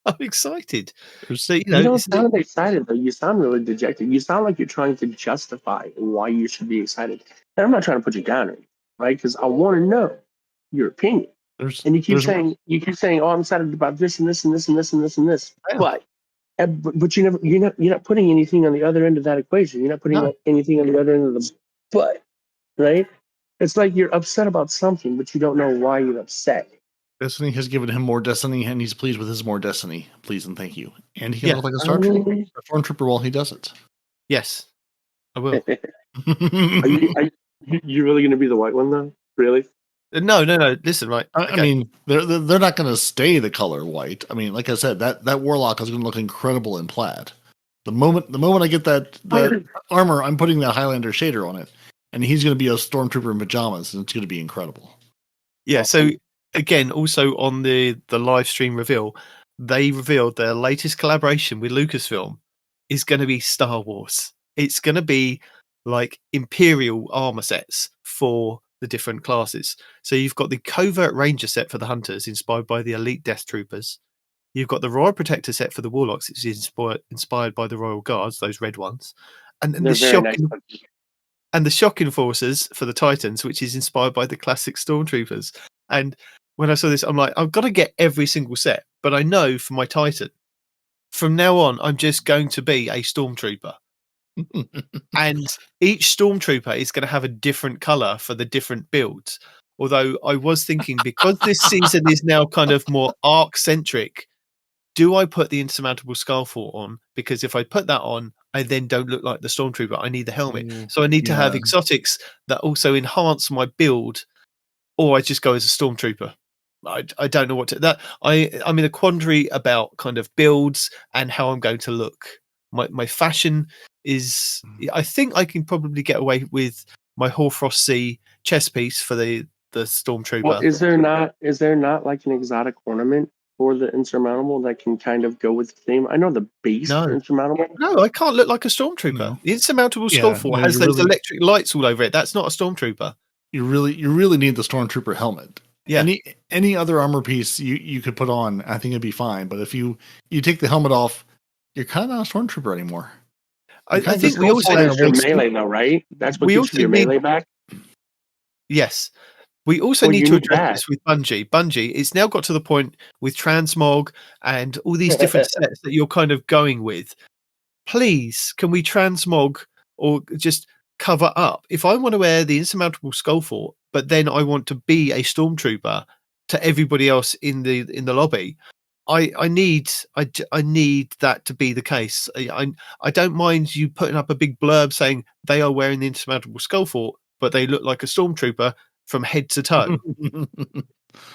I'm excited. So, you don't sound excited, though. You sound really dejected. You sound like you're trying to justify why you should be excited. And I'm not trying to put you down, right? Because I want to know your opinion. And you keep saying, "Oh, I'm excited about this and this and this and this and this and this." Yeah. But you're not putting anything on the other end of that equation. You're not putting anything on the other end of the but, right? It's like you're upset about something, but you don't know why you're upset. Destiny has given him more destiny, and he's pleased with his more destiny. Please and thank you. And he can look like a stormtrooper while he does it. Yes, I will. Are you really going to be the white one, though? Really? No. Listen, right. I mean, they're not going to stay the color white. I mean, like I said, that warlock is going to look incredible in plaid. The moment I get that armor, I'm putting that Highlander shader on it, and he's going to be a stormtrooper in pajamas, and it's going to be incredible. Yeah. So again, also on the live stream reveal, they revealed their latest collaboration with Lucasfilm is going to be Star Wars. It's going to be like Imperial armor sets for the different classes. So you've got the Covert Ranger set for the Hunters, inspired by the Elite Death Troopers. You've got the Royal Protector set for the Warlocks, it's inspired by the Royal Guards, those red ones. And the Shock Enforcers for the Titans, which is inspired by the classic Stormtroopers. And when I saw this, I'm like, I've got to get every single set. But I know for my Titan, from now on, I'm just going to be a Stormtrooper. And each Stormtrooper is going to have a different color for the different builds. Although I was thinking, because this season is now kind of more arc-centric, do I put the Insurmountable Skullfort on? Because if I put that on, I then don't look like the Stormtrooper. I need the helmet. So I need to have exotics that also enhance my build, or I just go as a Stormtrooper. I don't know what to... I'm in a quandary about kind of builds and how I'm going to look. My fashion is... I think I can probably get away with my Hoarfrost Sea chest piece for the Stormtrooper. Well, is there not like an exotic ornament for the Insurmountable that can kind of go with the theme? I know the base for Insurmountable. No, I can't look like a Stormtrooper. No. The Insurmountable Skullfort has those electric lights all over it. That's not a Stormtrooper. You really need the Stormtrooper helmet. Yeah. Any other armor piece you could put on, I think it'd be fine. But if you take the helmet off, you're kind of not a Stormtrooper anymore. I think we also need your melee, though, right? That's what gives your melee back. Yes. We also need to address this with Bungie. Bungie, it's now got to the point with Transmog and all these different sets that you're kind of going with. Please, can we transmog or just cover up? If I want to wear the Insurmountable Skullfort, but then I want to be a Stormtrooper to everybody else in the lobby, I need that to be the case. I don't mind you putting up a big blurb saying they are wearing the insurmountable Skullfort, but they look like a stormtrooper from head to toe.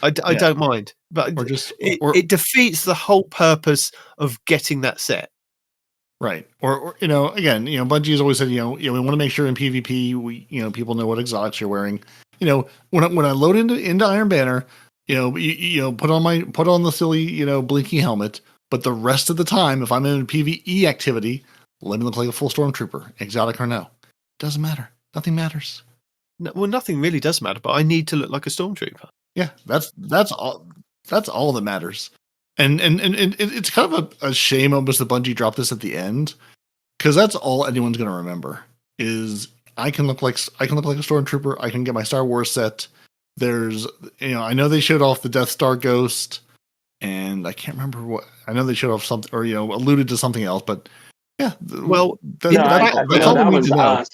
I Yeah. don't mind, but Or just it defeats the whole purpose of getting that set. right. Or again, Bungie's always said, we want to make sure in PvP people know what exotics you're wearing. When I load into Iron Banner, put on the silly, blinky helmet, but the rest of the time, if I'm in a PvE activity, let me look like a full stormtrooper, exotic or no. Doesn't matter. Nothing matters. No, well, nothing really does matter, but I need to look like a stormtrooper. Yeah, that's all. That's all that matters. And it's kind of a shame almost that Bungie dropped this at the end, because that's all anyone's going to remember is I can look like a stormtrooper. I can get my Star Wars set. There's I know they showed off the Death Star Ghost, and I can't remember what. I know they showed off something or alluded to something else, but yeah. Well, that's all we need to know.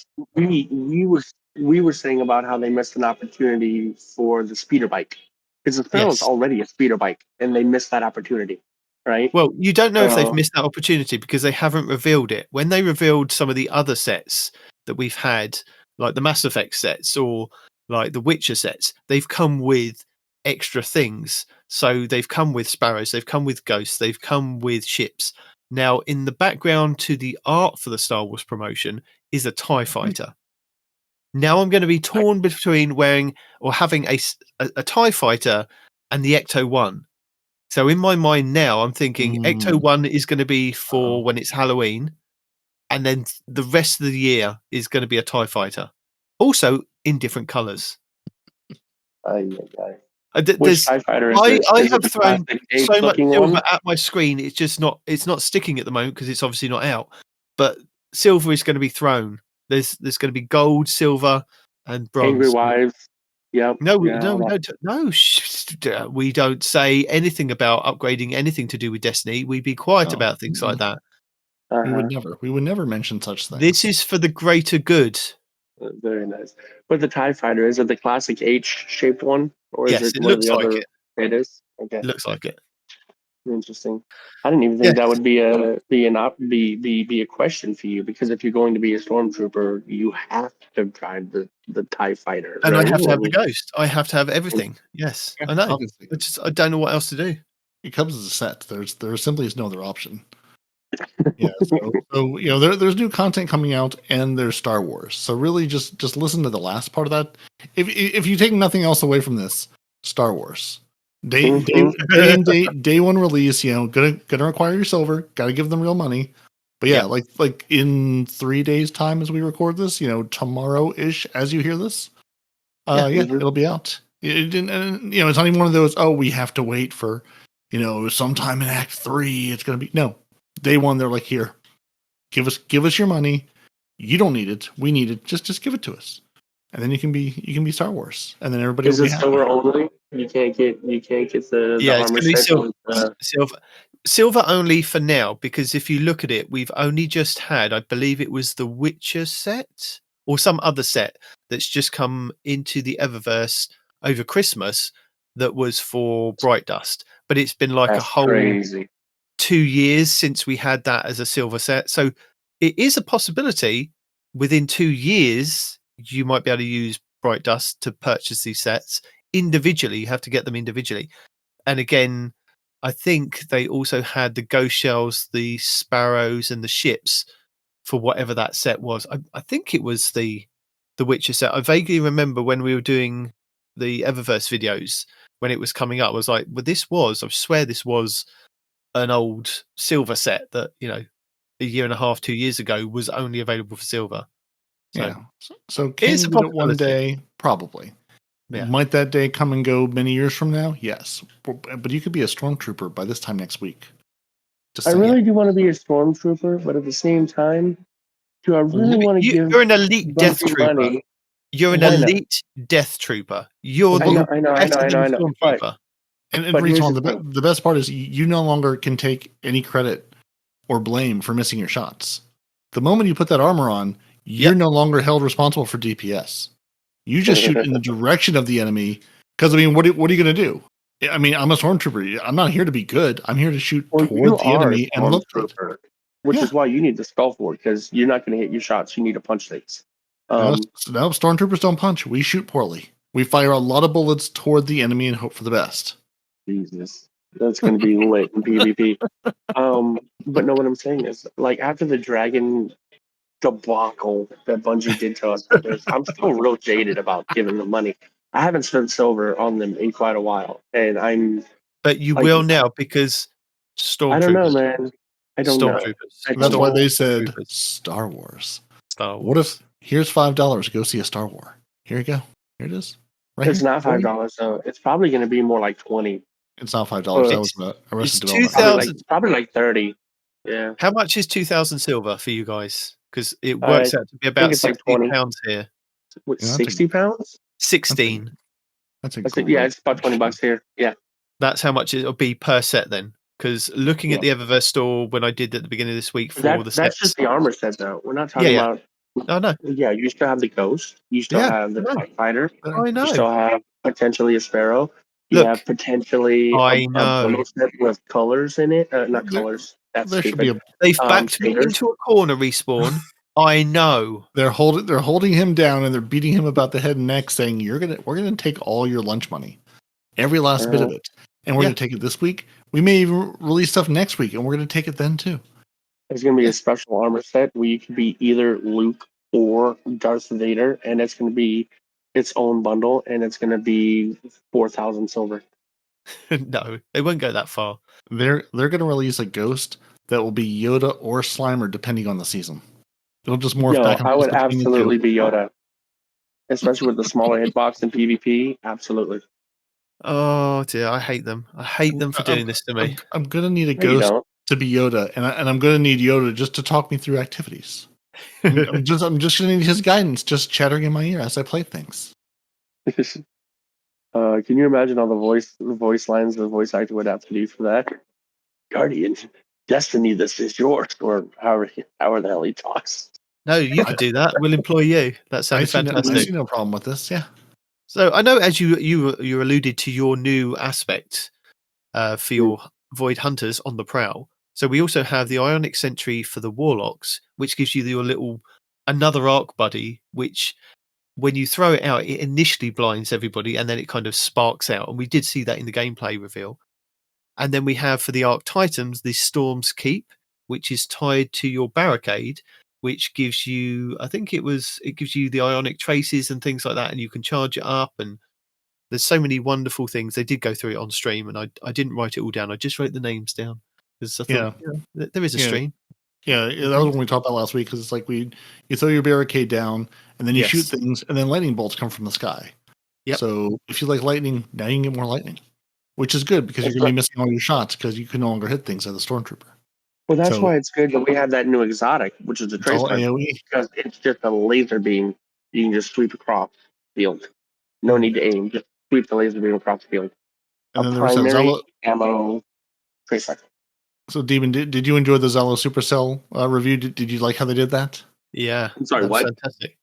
Us. We were saying about how they missed an opportunity for the speeder bike. Because the Thrall's already a speeder bike, and they missed that opportunity, right? Well, you don't know if they've missed that opportunity because they haven't revealed it. When they revealed some of the other sets that we've had, like the Mass Effect sets or like the Witcher sets, they've come with extra things. So they've come with sparrows, they've come with ghosts, they've come with ships. Now, in the background to the art for the Star Wars promotion is a TIE fighter. Now I'm going to be torn between wearing or having a TIE fighter and the Ecto-1. So in my mind now, I'm thinking Ecto-1 is going to be for when it's Halloween, and then the rest of the year is going to be a TIE fighter. Also in different colours. Which TIE fighter is this? I Is have it the thrown classic so much eight-looking silver one? at my screen. It's not sticking at the moment because it's obviously not out. But silver is going to be thrown. There's going to be gold, silver, and bronze. Angry Wives. Yep. No, we don't. No, we don't say anything about upgrading anything to do with Destiny. We'd be quiet about things like that. We would never mention such things. This is for the greater good. Very nice. But the TIE fighter, is it the classic H-shaped one, or Yes, is it it one of looks the like other? it. It is. Okay. It looks like it. Interesting. I didn't even think that would be a question for you, because if you're going to be a stormtrooper, you have to drive the TIE fighter, And right? I have to have the ghost. I have to have everything. Yes, I know. Obviously. I don't know what else to do. It comes as a set. There simply is no other option. Yeah. So there's new content coming out, and there's Star Wars. So really, just listen to the last part of that. If you take nothing else away from this, Star Wars. Day one release, gonna require your silver, gotta give them real money. But yeah, like in 3 days time as we record this, tomorrow-ish as you hear this, it'll be out. It's not even one of those, we have to wait for, sometime in Act 3, it's gonna be, no. Day one, they're like, here, give us your money. You don't need it, we need it, just give it to us. And then you can be Star Wars, and then everybody is will it be happy. silver only? You can't get the armor it's going set. to be silver only for now, because if you look at it, we've only just had, I believe it was the Witcher set or some other set that's just come into the Eververse over Christmas that was for Bright Dust, but it's been like That's a whole crazy. 2 years since we had that as a silver set. So it is a possibility within 2 years you might be able to use Bright Dust to purchase these sets individually. You have to get them individually. And again, I think they also had the ghost shells, the sparrows, and the ships for whatever that set was. I think it was the Witcher set. I vaguely remember when we were doing the Eververse videos when it was coming up, I was like, well, I swear this was an old silver set that, a year and a half, 2 years ago was only available for silver. So can you get it one day? Probably. Yeah. Might that day come and go many years from now? Yes. But you could be a stormtrooper by this time next week. I really do want to be a stormtrooper, but at the same time, do I really want to give... You're an elite death trooper. Money? You're an elite death trooper. You're I know. But the best part is you no longer can take any credit or blame for missing your shots. The moment you put that armor on, you're no longer held responsible for DPS. You just shoot in the direction of the enemy. Because, what are you going to do? I mean, I'm a stormtrooper. I'm not here to be good. I'm here to shoot Well, you towards the are a enemy and look good. stormtrooper, which is why you need the skull forward, because you're not going to hit your shots. You need to punch things. No, stormtroopers don't punch. We shoot poorly. We fire a lot of bullets toward the enemy and hope for the best. Jesus, that's going to be lit in PvP. But no, what I'm saying is, like, after the dragon debacle that Bungie did to us, I'm still real jaded about giving them money. I haven't spent silver on them in quite a while, and I'm. But you like, will now because stormtroopers. I don't know, man. I don't know. Stormtroopers. That's why they said Stormtroopers. Star Wars. Star Wars. What if here's $5? Go see a Star Wars. Here you go. Here it is. Right It's here. not $5, so it's probably going to be more like $20. It's not $5. That was Arrested Development. 2000. Probably like $30. Yeah. How much is 2,000 silver for you guys? Because it works out to be about it's like £60 here. What, Yeah, 60 pounds? 16. That's Yeah, it's about $20 here. Yeah. That's how much it'll be per set then. Because looking at the Eververse store when I did at the beginning of this week for the sets. That's just the armor set, though. We're not talking about. Oh, no. Yeah, you still have the Ghost. You still have the TIE Fighter. I know. You still have potentially a Sparrow. You have potentially a bundle set with colors in it. Not colors. That's there stupid. Should be They've backed me into a corner, Respawn. I know. They're holding him down and they're beating him about the head and neck, saying we're gonna take all your lunch money, every last bit of it, and we're gonna take it this week. We may even release stuff next week, and we're gonna take it then too. There's gonna be a special armor set where you can be either Luke or Darth Vader, and it's gonna be its own bundle, and it's gonna be 4,000 silver. No, they won't go that far. They're gonna release a Ghost that will be Yoda or Slimer, depending on the season. It'll just morph back. I would absolutely be Yoda, especially with the smaller hitbox in PvP. Absolutely. Oh dear, I hate them. I hate them for doing this to me. I'm gonna need a Ghost to be Yoda, and I'm gonna need Yoda just to talk me through activities. I'm just gonna need his guidance, just chattering in my ear as I play things. Can you imagine all the voice lines the voice actor would have to do for that? Guardian, Destiny, this is yours, or however the hell he talks. No, you could do that. We'll employ you. That sounds fantastic. I see no problem with this. Yeah. So I know, as you alluded to your new aspect for your Void Hunters on the prowl. So we also have the Ionic Sentry for the Warlocks, which gives you your another arc buddy, which when you throw it out, it initially blinds everybody and then it kind of sparks out. And we did see that in the gameplay reveal. And then we have for the Arc Titans, the Storm's Keep, which is tied to your barricade, which gives you, it gives you the ionic traces and things like that, and you can charge it up. And there's so many wonderful things. They did go through it on stream, and I didn't write it all down. I just wrote the names down because I thought, there is a stream. Yeah, that was when we talked about last week, because it's like you throw your barricade down, and then you shoot things, and then lightning bolts come from the sky. Yep. So if you like lightning, now you can get more lightning, which is good because you're going to be missing all your shots because you can no longer hit things as a stormtrooper. Well, that's why it's good that we have that new exotic, which is a trace AOE, because it's just a laser beam. You can just sweep across the field. No need to aim. Just sweep the laser beam across the field. And then there was ammo trace cycle. So, Demon, did you enjoy the Zello Supercell review? Did you like how they did that? Yeah. I'm sorry, what? Fantastic.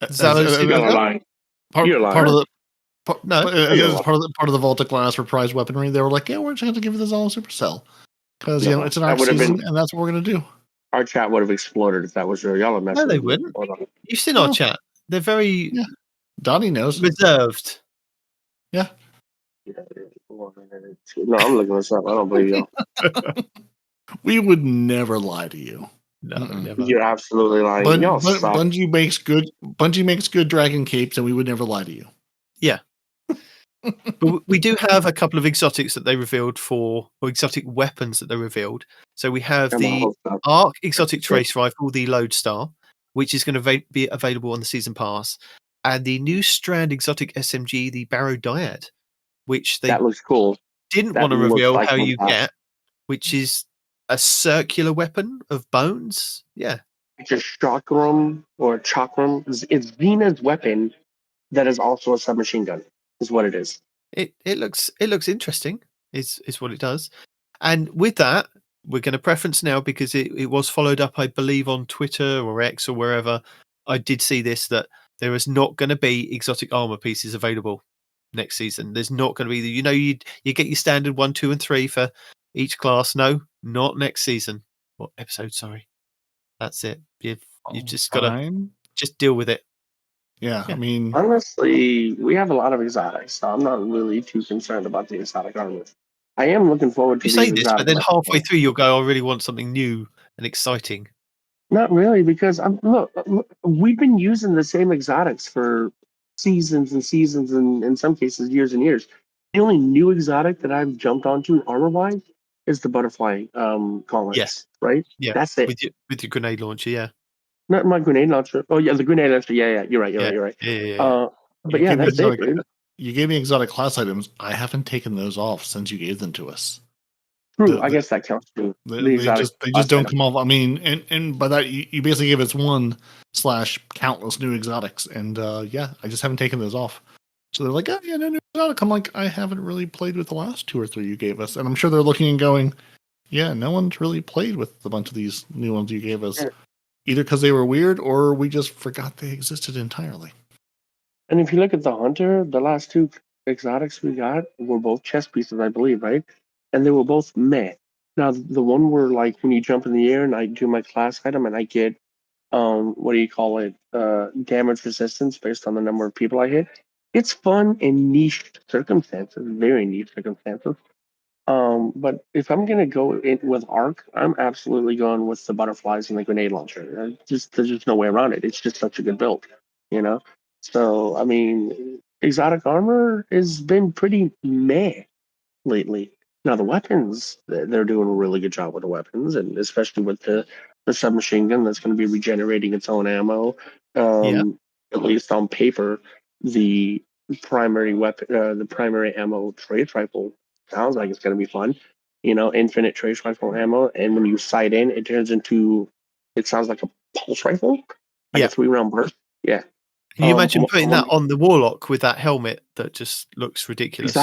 You're lying. Part of the part of the Vault of Glass for prize weaponry. They were like, "Yeah, we're just going to give you the Zello Supercell because it's an arc season, and that's what we're going to do." Our chat would have exploded if that was real. Y'all are messing. No, they wouldn't. You've seen our chat. They're very Donnie knows reserved. Yeah. No, I'm looking this up. I don't believe you. We would never lie to you. No, never. You're absolutely lying. Bungie makes good dragon capes, and we would never lie to you. Yeah. But we do have a couple of exotics that they revealed or exotic weapons that they revealed. So we have the Arc Exotic Trace Rifle, the Lodestar, which is going to be available on the Season Pass, and the new Strand Exotic SMG, the Barrow Dyad, which they that looks cool. Didn't want to reveal how you get, which is a circular weapon of bones. Yeah. It's a chakram or chakram. It's Vena's weapon that is also a submachine gun, is what it is. It looks interesting, is what it does. And with that, we're going to preference now, because it was followed up, I believe, on Twitter or X or wherever. I did see this, that there is not going to be exotic armor pieces available next season. There's not going to be you get your standard 1, 2, and 3 for each class. No, not next season. What episode? Sorry, that's it. You've just got to just deal with it. Yeah, I mean, honestly, we have a lot of exotics, so I'm not really too concerned about the exotic armor. I am looking forward to you say these this, but then exotic halfway through you'll go, I really want something new and exciting. Not really, because look, we've been using the same exotics for seasons and seasons, and in some cases years and years. The only new exotic that I've jumped onto armor wise is the butterfly gauntlets, right? Yeah, That's it. with your grenade launcher, yeah. Not my grenade launcher. Oh yeah, the grenade launcher. Yeah, you're right. Yeah. But yeah, that's it, dude. You gave me exotic class items. I haven't taken those off since you gave them to us. True, I guess that counts too. They just don't come off. I mean, and by that you basically give us 1/countless new exotics, and yeah, I just haven't taken those off. So they're like, oh yeah, no new exotic. I'm like, I haven't really played with the last 2 or 3 you gave us, and I'm sure they're looking and going, yeah, no one's really played with a bunch of these new ones you gave us, either because they were weird or we just forgot they existed entirely. And if you look at the hunter, the last 2 exotics we got were both chess pieces, I believe, right? And they were both meh. Now the one where like when you jump in the air and I do my class item and I get what do you call it? Damage resistance based on the number of people I hit. It's fun in niche circumstances, very niche circumstances. But if I'm gonna go in with arc, I'm absolutely going with the butterflies and the grenade launcher. There's just no way around it. It's just such a good build, you know. So I mean, exotic armor has been pretty meh lately. Now the weapons, they're doing a really good job with the weapons, and especially with the submachine gun that's going to be regenerating its own ammo. At least on paper, the primary weapon, the primary ammo trace rifle sounds like it's going to be fun. You know, infinite trace rifle ammo, and when you sight in, it turns into. It sounds like a pulse rifle, like a 3-round burst. Yeah. Can you imagine putting that on the warlock with that helmet that just looks ridiculous?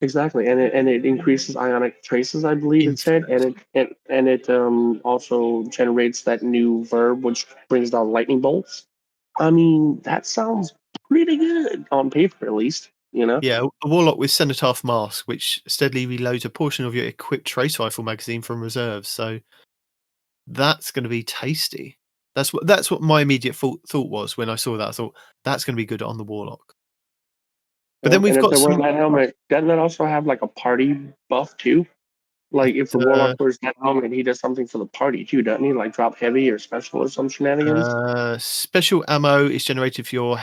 Exactly, and it increases ionic traces, I believe it said, and it also generates that new verb which brings down lightning bolts. I mean, that sounds pretty good on paper, at least. You know? Yeah, a warlock with cenotaph mask, which steadily reloads a portion of your equipped trace rifle magazine from reserves. So that's going to be tasty. That's what my immediate thought was when I saw that. I thought that's going to be good on the warlock. But then we've got wearing that helmet. Doesn't that also have like a party buff too? Like if the warlock wears that helmet, he does something for the party too, doesn't he? Like drop heavy or special or some shenanigans. Special ammo is generated for you,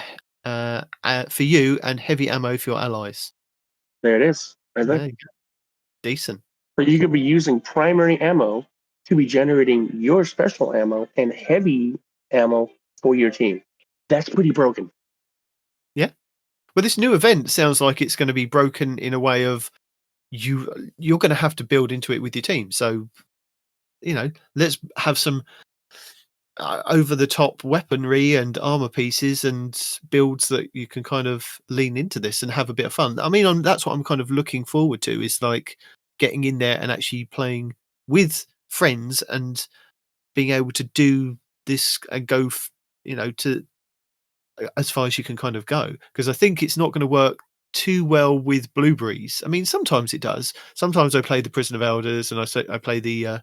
and heavy ammo for your allies. There it is. Right there. Decent. So you could be using primary ammo to be generating your special ammo and heavy ammo for your team. That's pretty broken. Yeah. Well, this new event sounds like it's going to be broken in a way of you're going to have to build into it with your team. So, you know, let's have some over-the-top weaponry and armor pieces and builds that you can kind of lean into this and have a bit of fun. I mean, that's what I'm kind of looking forward to, is like getting in there and actually playing with friends and being able to do this and go, to as far as you can kind of go. Because I think it's not going to work too well with blueberries. I mean, sometimes it does. Sometimes I play the Prison of Elders and I play the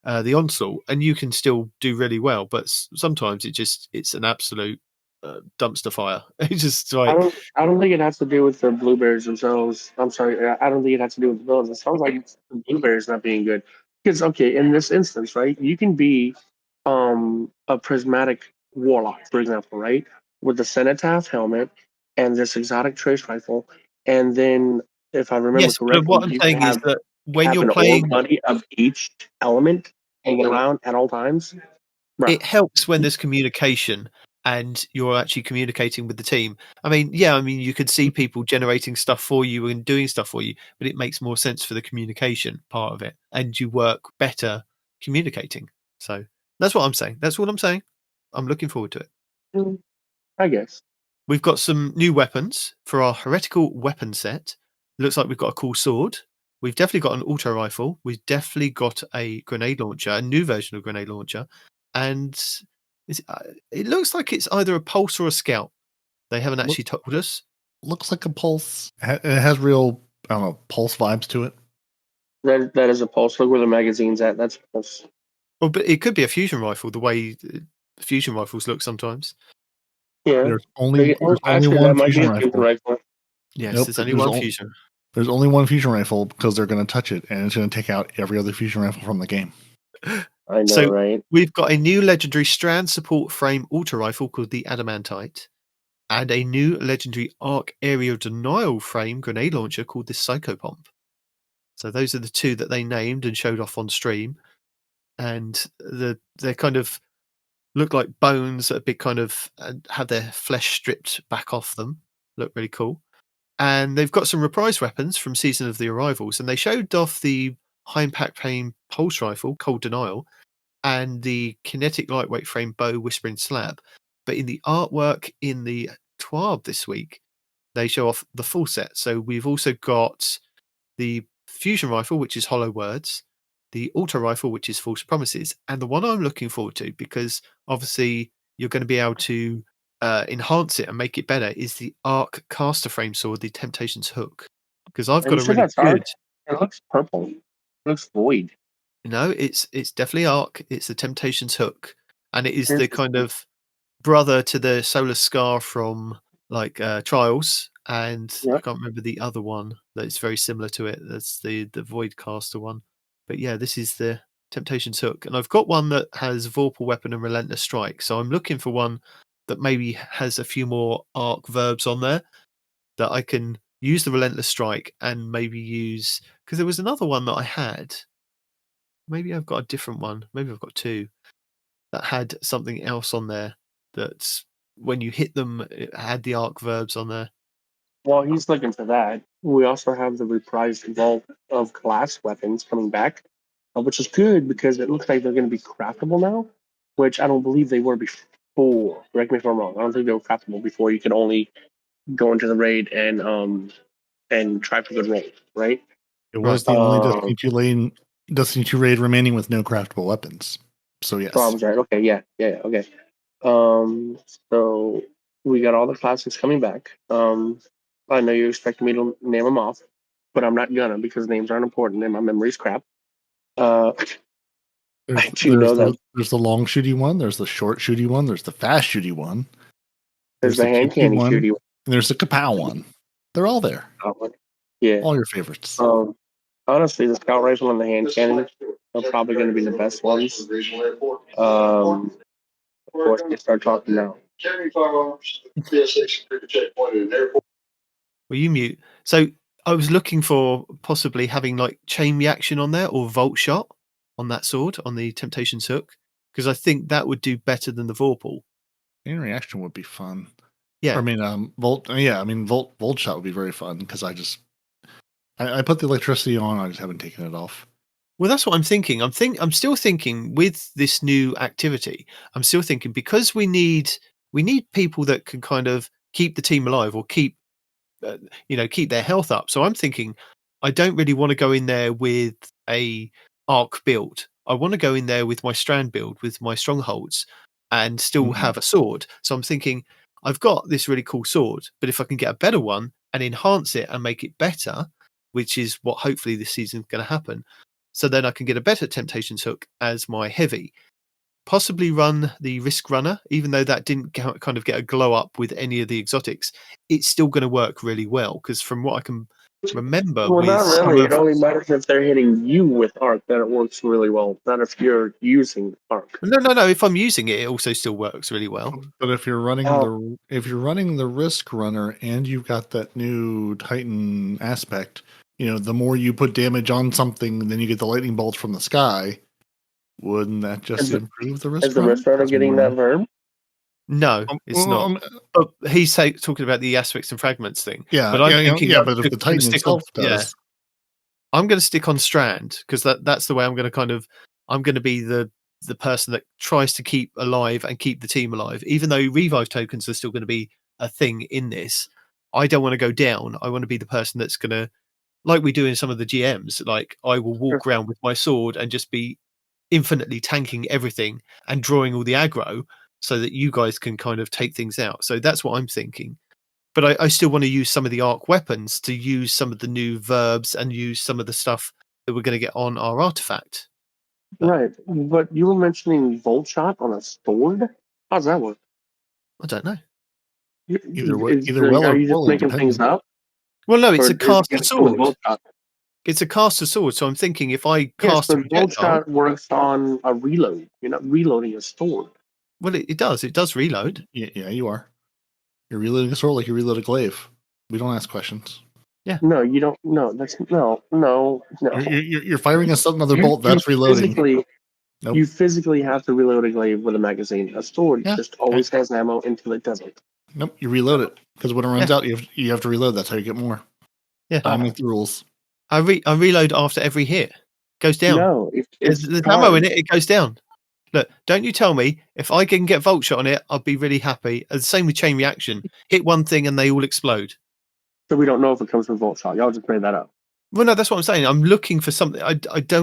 Onslaught, and you can still do really well. But sometimes it's an absolute dumpster fire. It's just like I don't think it has to do with the blueberries themselves. I'm sorry, I don't think it has to do with the builds. It sounds like it's the blueberries not being good. Because okay, in this instance, right, you can be a prismatic warlock, for example, right, with the cenotaph helmet and this exotic trace rifle, and then if I remember correctly, but what I'm saying is that when you're an playing, buddy of each element hanging around at all times, it helps when there's communication and you're actually communicating with the team. I mean, you could see people generating stuff for you and doing stuff for you, but it makes more sense for the communication part of it, and you work better communicating. So that's what I'm saying. That's what I'm saying. I'm looking forward to it. I guess. We've got some new weapons for our heretical weapon set. It looks like we've got a cool sword. We've definitely got an auto rifle. We've definitely got a grenade launcher, a new version of grenade launcher. And it looks like it's either a pulse or a scout. They haven't actually told us. looks like a pulse. It has real, I don't know, pulse vibes to it. That is a pulse. Look where the magazine's at. That's pulse. Well, but it could be a fusion rifle. The way fusion rifles look sometimes. Yeah. There's only Actually, one that might be fusion a fusion rifle. rifle. Yes, Nope, there's only one fusion. There's only one fusion rifle because they're going to touch it, and it's going to take out every other fusion rifle from the game. I know, So right? we've got a new legendary strand support frame auto rifle called the Adamantite, and a new legendary arc area denial frame grenade launcher called the Psychopomp. So those are the two that they named and showed off on stream, and they kind of look like bones that are big, kind of have their flesh stripped back off them. Look really cool. And they've got some reprise weapons from Season of the Arrivals, and they showed off the high impact frame pulse rifle, Cold Denial, and the kinetic lightweight frame bow, Whispering Slab. But in the artwork in the TWAB this week, they show off the full set. So we've also got the fusion rifle, which is Hollow Words, the auto rifle, which is False Promises, and the one I'm looking forward to, because obviously you're going to be able to enhance it and make it better, is the Arc caster frame sword, the Temptation's Hook. Because I've got a really good. It looks purple. It looks void. No, it's definitely Arc. It's the Temptation's Hook, and it is the kind of brother to the Solar Scar from like Trials, and I can't remember the other one that's very similar to it. That's the Void Caster one. But yeah, this is the Temptation's Hook, and I've got one that has Vorpal Weapon and Relentless Strike. So I'm looking for one that maybe has a few more arc verbs on there that I can use the Relentless Strike and maybe use, because there was another one that I had. Maybe I've got a different one. Maybe I've got two that had something else on there that's when you hit them, it had the arc verbs on there. Well, he's looking for that. We also have the reprised vault of class weapons coming back, which is good because it looks like they're going to be craftable now, which I don't believe they were before. Correct me if I'm wrong. I don't think they were craftable before. You could only go into the raid and try for good rolls, right? It was the only Destiny 2 raid remaining with no craftable weapons. So yes. So I was right. Okay, yeah, okay. So we got all the classics coming back. I know you expect me to name them off, but I'm not gonna because names aren't important and my memory's crap. There's the long shooty one, there's the short shooty one, there's the fast shooty one, there's the hand cannon shooty one, and there's the kapow one. They're all there. Yeah, all your favorites. Honestly, the scout rifle and the hand cannon are probably going to be the best ones. Of course, they start talking now. Will you mute? So I was looking for possibly having like chain reaction on there or volt shot on that sword, on the Temptation's Hook, because I think that would do better than the Vorpal. Chain reaction would be fun. Yeah. I mean, volt shot would be very fun because I put the electricity on, I just haven't taken it off. Well, that's what I'm thinking. I'm still thinking with this new activity, I'm still thinking because we need people that can kind of keep the team alive or keep their health up. So I'm thinking I don't really want to go in there with a arc build. I want to go in there with my strand build, with my strongholds, and still have a sword. So I'm thinking I've got this really cool sword, but if I can get a better one and enhance it and make it better, which is what hopefully this season is going to happen, so then I can get a better Temptation's Hook as my heavy. Possibly run the Risk Runner, even though that didn't kind of get a glow up with any of the exotics. It's still going to work really well because from what I can remember, not really. It only matters if they're hitting you with arc that it works really well. Not if you're using arc. No. If I'm using it, it also still works really well. But if you're running the Risk Runner and you've got that new Titan aspect, the more you put damage on something, then you get the lightning bolts from the sky. Wouldn't that just improve the Risk Runner? Is the Risk Runner getting that verb? No, it's not. But he's talking about the aspects and fragments thing. Yeah, but I'm thinking, but if the Titan itself does, I'm going to stick on Strand because that's the way I'm going to be the person that tries to keep alive and keep the team alive. Even though revive tokens are still going to be a thing in this, I don't want to go down. I want to be the person that's going to, like we do in some of the GMs, like I will walk around with my sword and just be infinitely tanking everything and drawing all the aggro so that you guys can kind of take things out. So that's what I'm thinking. but I still want to use some of the arc weapons to use some of the new verbs and use some of the stuff that we're going to get on our artifact. Right, but you were mentioning Volt Shot on a sword? How does that work? I don't know. Either well are or you just poorly, making things depending. up? Well, no, it's Or a caster is it with sword. Volt Shot? It's a caster sword, so I'm thinking if I Yes, cast a but Volt projectile, Shot works on a reload. You're not reloading a sword. well, it does. It does reload. Yeah, you are. You're reloading a sword like you reload a glaive. We don't ask questions. No, you don't. No, that's no. You're firing another bolt. That's reloading. Nope. You physically have to reload a glaive with a magazine. A sword just always has ammo until it doesn't. Nope, you reload it because when it runs out, you have to reload. That's how you get more. Yeah, I make the rules. I reload after every hit. Goes down. No, there's ammo in it. It goes down. Look, don't you tell me if I can get Volt Shot on it, I'll be really happy. And the same with chain reaction. Hit one thing and they all explode. So we don't know if it comes with Volt Shot. Y'all just made that up. Well, no, that's what I'm saying. I'm looking for something.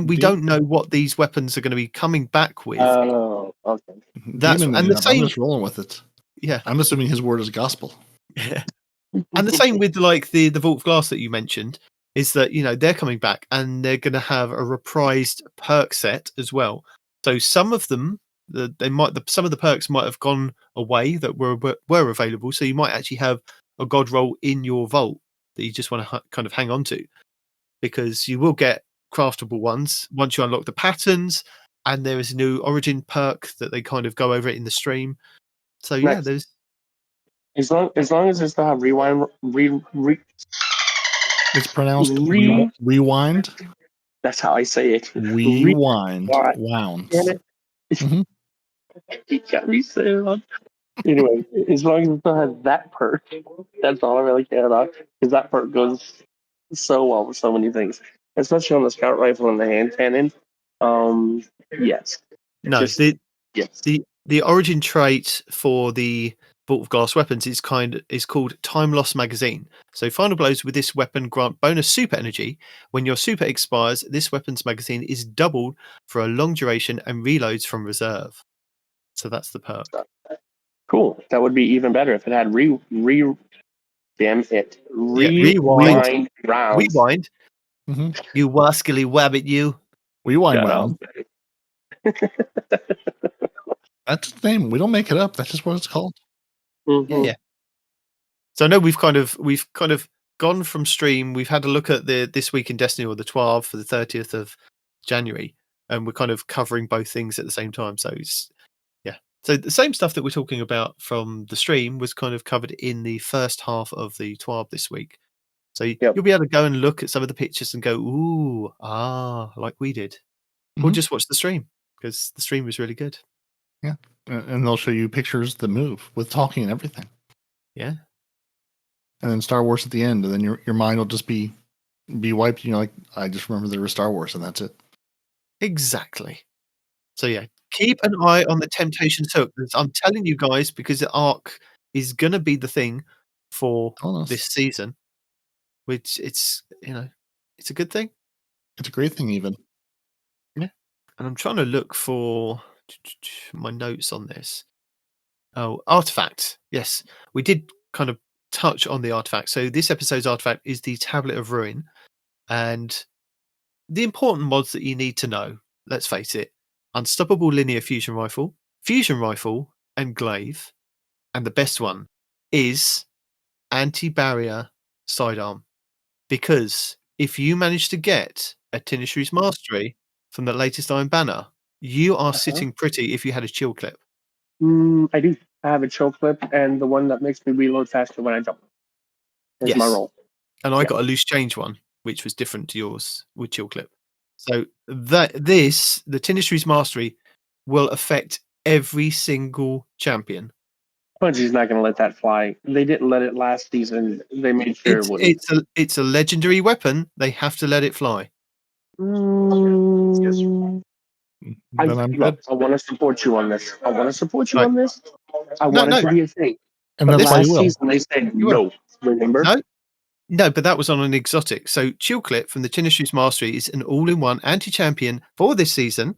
We don't know what these weapons are going to be coming back with. Oh, okay. That's and the same. I'm just rolling with it. Yeah, I'm assuming his word is gospel. Yeah. And the same with like the Vault of Glass that you mentioned is that they're coming back and they're going to have a reprised perk set as well. So some of them, some of the perks might have gone away that were available. So you might actually have a god roll in your vault that you just want to kind of hang on to, because you will get craftable ones once you unlock the patterns, and there is a new origin perk that they kind of go over it in the stream. So yeah, there's as long as they still have rewind. It's pronounced rewind. That's how I say it. Rewind. Wound. Mm-hmm. You got me saying. Anyway, as long as it still has that perk, that's all I really care about. Because that perk goes so well with so many things, especially on the scout rifle and the hand cannon. Yes. No, yes. The origin trait for the Vault of Glass weapons is called Time Loss Magazine. So final blows with this weapon grant bonus super energy. When your super expires, this weapon's magazine is doubled for a long duration and reloads from reserve. So that's the perk. Cool. That would be even better if it had rewind rounds. Rewind. Mm-hmm. You wascally wabbit, you. Rewind round. That's the name. We don't make it up. That's just what it's called. Mm-hmm. Yeah. So I know we've kind of gone from stream. We've had a look at the This Week in Destiny, or the 12 for the 30th of January, and we're kind of covering both things at the same time. So so the same stuff that we're talking about from the stream was kind of covered in the first half of the 12 this week. So you'll be able to go and look at some of the pictures and go, ooh, like we did. Mm-hmm. Or just watch the stream, because the stream was really good. Yeah. And they'll show you pictures that move with talking and everything. Yeah. And then Star Wars at the end, and then your mind will just be wiped. Like, I just remember there was Star Wars, and that's it. Exactly. So yeah, keep an eye on the Temptations hook. I'm telling you guys, because the arc is going to be the thing for this season, which it's a good thing. It's a great thing, even. Yeah. And I'm trying to look for my notes on this. Oh, artifact. Yes, we did kind of touch on the artifact. So this episode's artifact is the Tablet of Ruin, and the important mods that you need to know, let's face it: Unstoppable Linear Fusion Rifle, and Glaive. And the best one is Anti-Barrier Sidearm. Because if you manage to get a Tinishri's Mastery from the latest Iron Banner, you are sitting pretty if you had a chill clip. I do. I have a chill clip, and the one that makes me reload faster when I jump is my roll. And I got a loose change one, which was different to yours with chill clip. So the Tinishri's Mastery will affect every single champion. Bungie's not going to let that fly. They didn't let it last season. They made sure it wouldn't. It's a legendary weapon. They have to let it fly. I want to support you on this. I want to want it to be a thing. And that's why you will. Season they said no. Remember? No, but that was on an exotic. So Chill Clip from the Tinishri's Mastery is an all-in-one anti-champion for this season.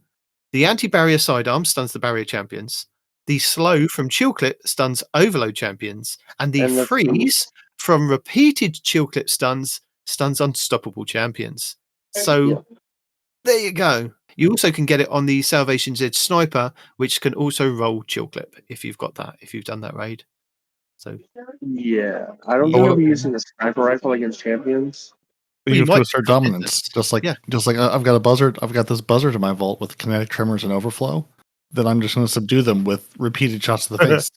The anti-barrier sidearm stuns the barrier champions. The slow from Chill Clip stuns overload champions. And the freeze from repeated chill clip stuns unstoppable champions. So there you go. You also can get it on the Salvation's Edge Sniper, which can also roll chill clip if you've got that, if you've done that raid. So Yeah, I don't think I'll be using the sniper rifle against champions. You have to assert for dominance, business. just like I've got a buzzard. I've got this buzzard in my vault with kinetic tremors and overflow. Then I'm just going to subdue them with repeated shots to the face.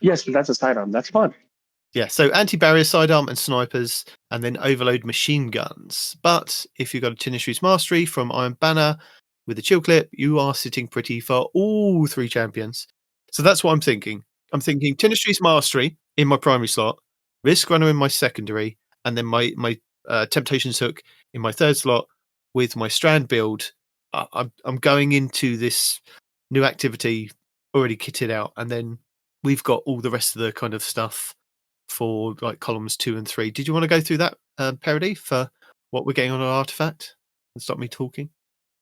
Yes, but that's a sidearm. That's fun. Yeah, so anti-barrier sidearm and snipers, and then overload machine guns. But if you've got a Tenestry's Mastery from Iron Banner with a chill clip, you are sitting pretty for all 3 champions. So that's what I'm thinking. I'm thinking Tenestry's Mastery in my primary slot, Risk Runner in my secondary, and then my Temptation's Hook in my third slot with my Strand build. I'm going into this new activity already kitted out, and then we've got all the rest of the kind of stuff for like columns 2 and 3. Did you want to go through that, Peroty, for what we're getting on our artifact and stop me talking?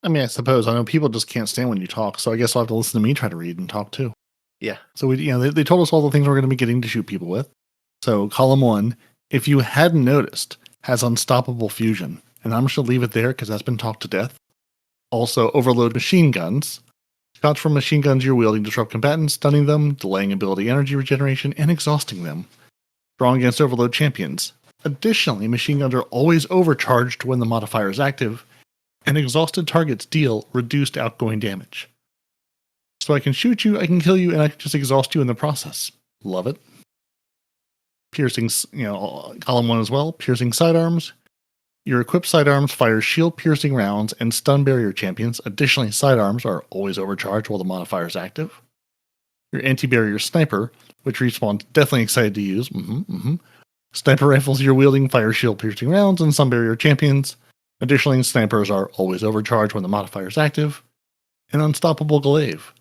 I mean, I suppose I know people just can't stand when you talk, so I guess I'll have to listen to me try to read and talk too. Yeah. So they told us all the things we're going to be getting to shoot people with. So column 1, if you hadn't noticed, has unstoppable fusion, and I'm just going to leave it there because that's been talked to death. Also, overload machine guns. Shots from machine guns you're wielding disrupt combatants, stunning them, delaying ability energy regeneration, and exhausting them. Strong against overload champions. Additionally, machine guns are always overcharged when the modifier is active, and exhausted targets deal reduced outgoing damage. So I can shoot you, I can kill you, and I can just exhaust you in the process. Love it. Piercing, column 1 as well. Piercing sidearms. Your equipped sidearms fire shield piercing rounds and stun barrier champions. Additionally, sidearms are always overcharged while the modifier is active. Your anti-barrier sniper, which respawns definitely excited to use. Sniper rifles you're wielding fire shield piercing rounds and stun barrier champions. Additionally, snipers are always overcharged when the modifier is active. And unstoppable glaive.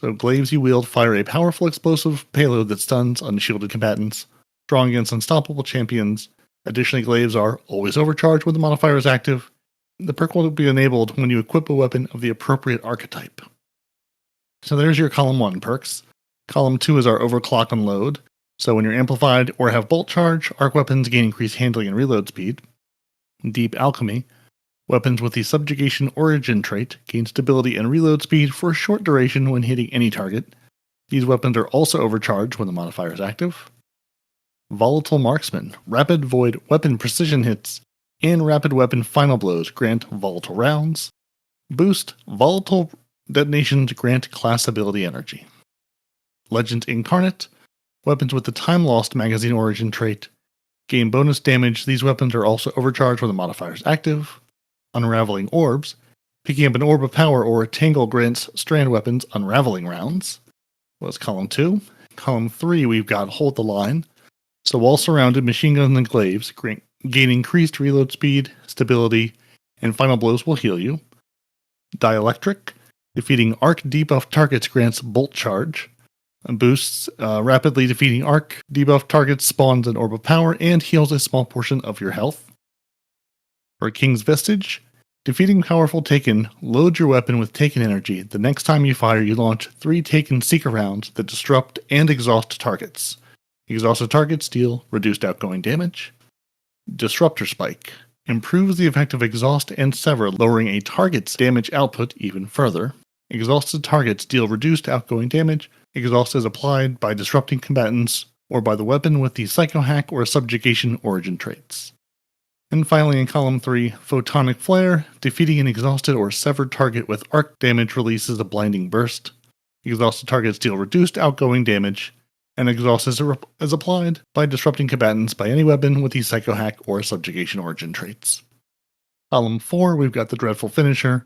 So glaives you wield fire a powerful explosive payload that stuns unshielded combatants. Strong against unstoppable champions. Additionally, glaives are always overcharged when the modifier is active. The perk will be enabled when you equip a weapon of the appropriate archetype. So there's your column 1 perks. Column 2 is our overclock and load. So when you're amplified or have bolt charge, arc weapons gain increased handling and reload speed. Deep alchemy. Weapons with the subjugation origin trait gain stability and reload speed for a short duration when hitting any target. These weapons are also overcharged when the modifier is active. Volatile Marksman. Rapid void weapon precision hits and rapid weapon final blows grant volatile rounds. Boost. Volatile detonations grant class ability energy. Legend Incarnate. Weapons with the time lost magazine origin trait gain bonus damage. These weapons are also overcharged when the modifier is active. Unraveling Orbs. Picking up an orb of power or a tangle grants strand weapons unraveling rounds. Was column 2. Column 3, we've got Hold the Line. So while surrounded, machine guns and glaives gain increased reload speed, stability, and final blows will heal you. Dielectric. Defeating arc debuff targets grants bolt charge. Boosts rapidly defeating arc debuff targets, spawns an orb of power, and heals a small portion of your health. For King's Vestige. Defeating powerful Taken, load your weapon with Taken energy. The next time you fire, you launch 3 Taken Seeker rounds that disrupt and exhaust targets. Exhausted targets deal reduced outgoing damage. Disruptor Spike. Improves the effect of exhaust and sever, lowering a target's damage output even further. Exhausted targets deal reduced outgoing damage. Exhaust is applied by disrupting combatants or by the weapon with the Psychohack or Subjugation origin traits. And finally in column 3, Photonic Flare. Defeating an exhausted or severed target with arc damage releases a blinding burst. Exhausted targets deal reduced outgoing damage. And exhaust is applied by disrupting combatants by any weapon with the Psychohack or Subjugation origin traits. Column 4, we've got the Dreadful Finisher.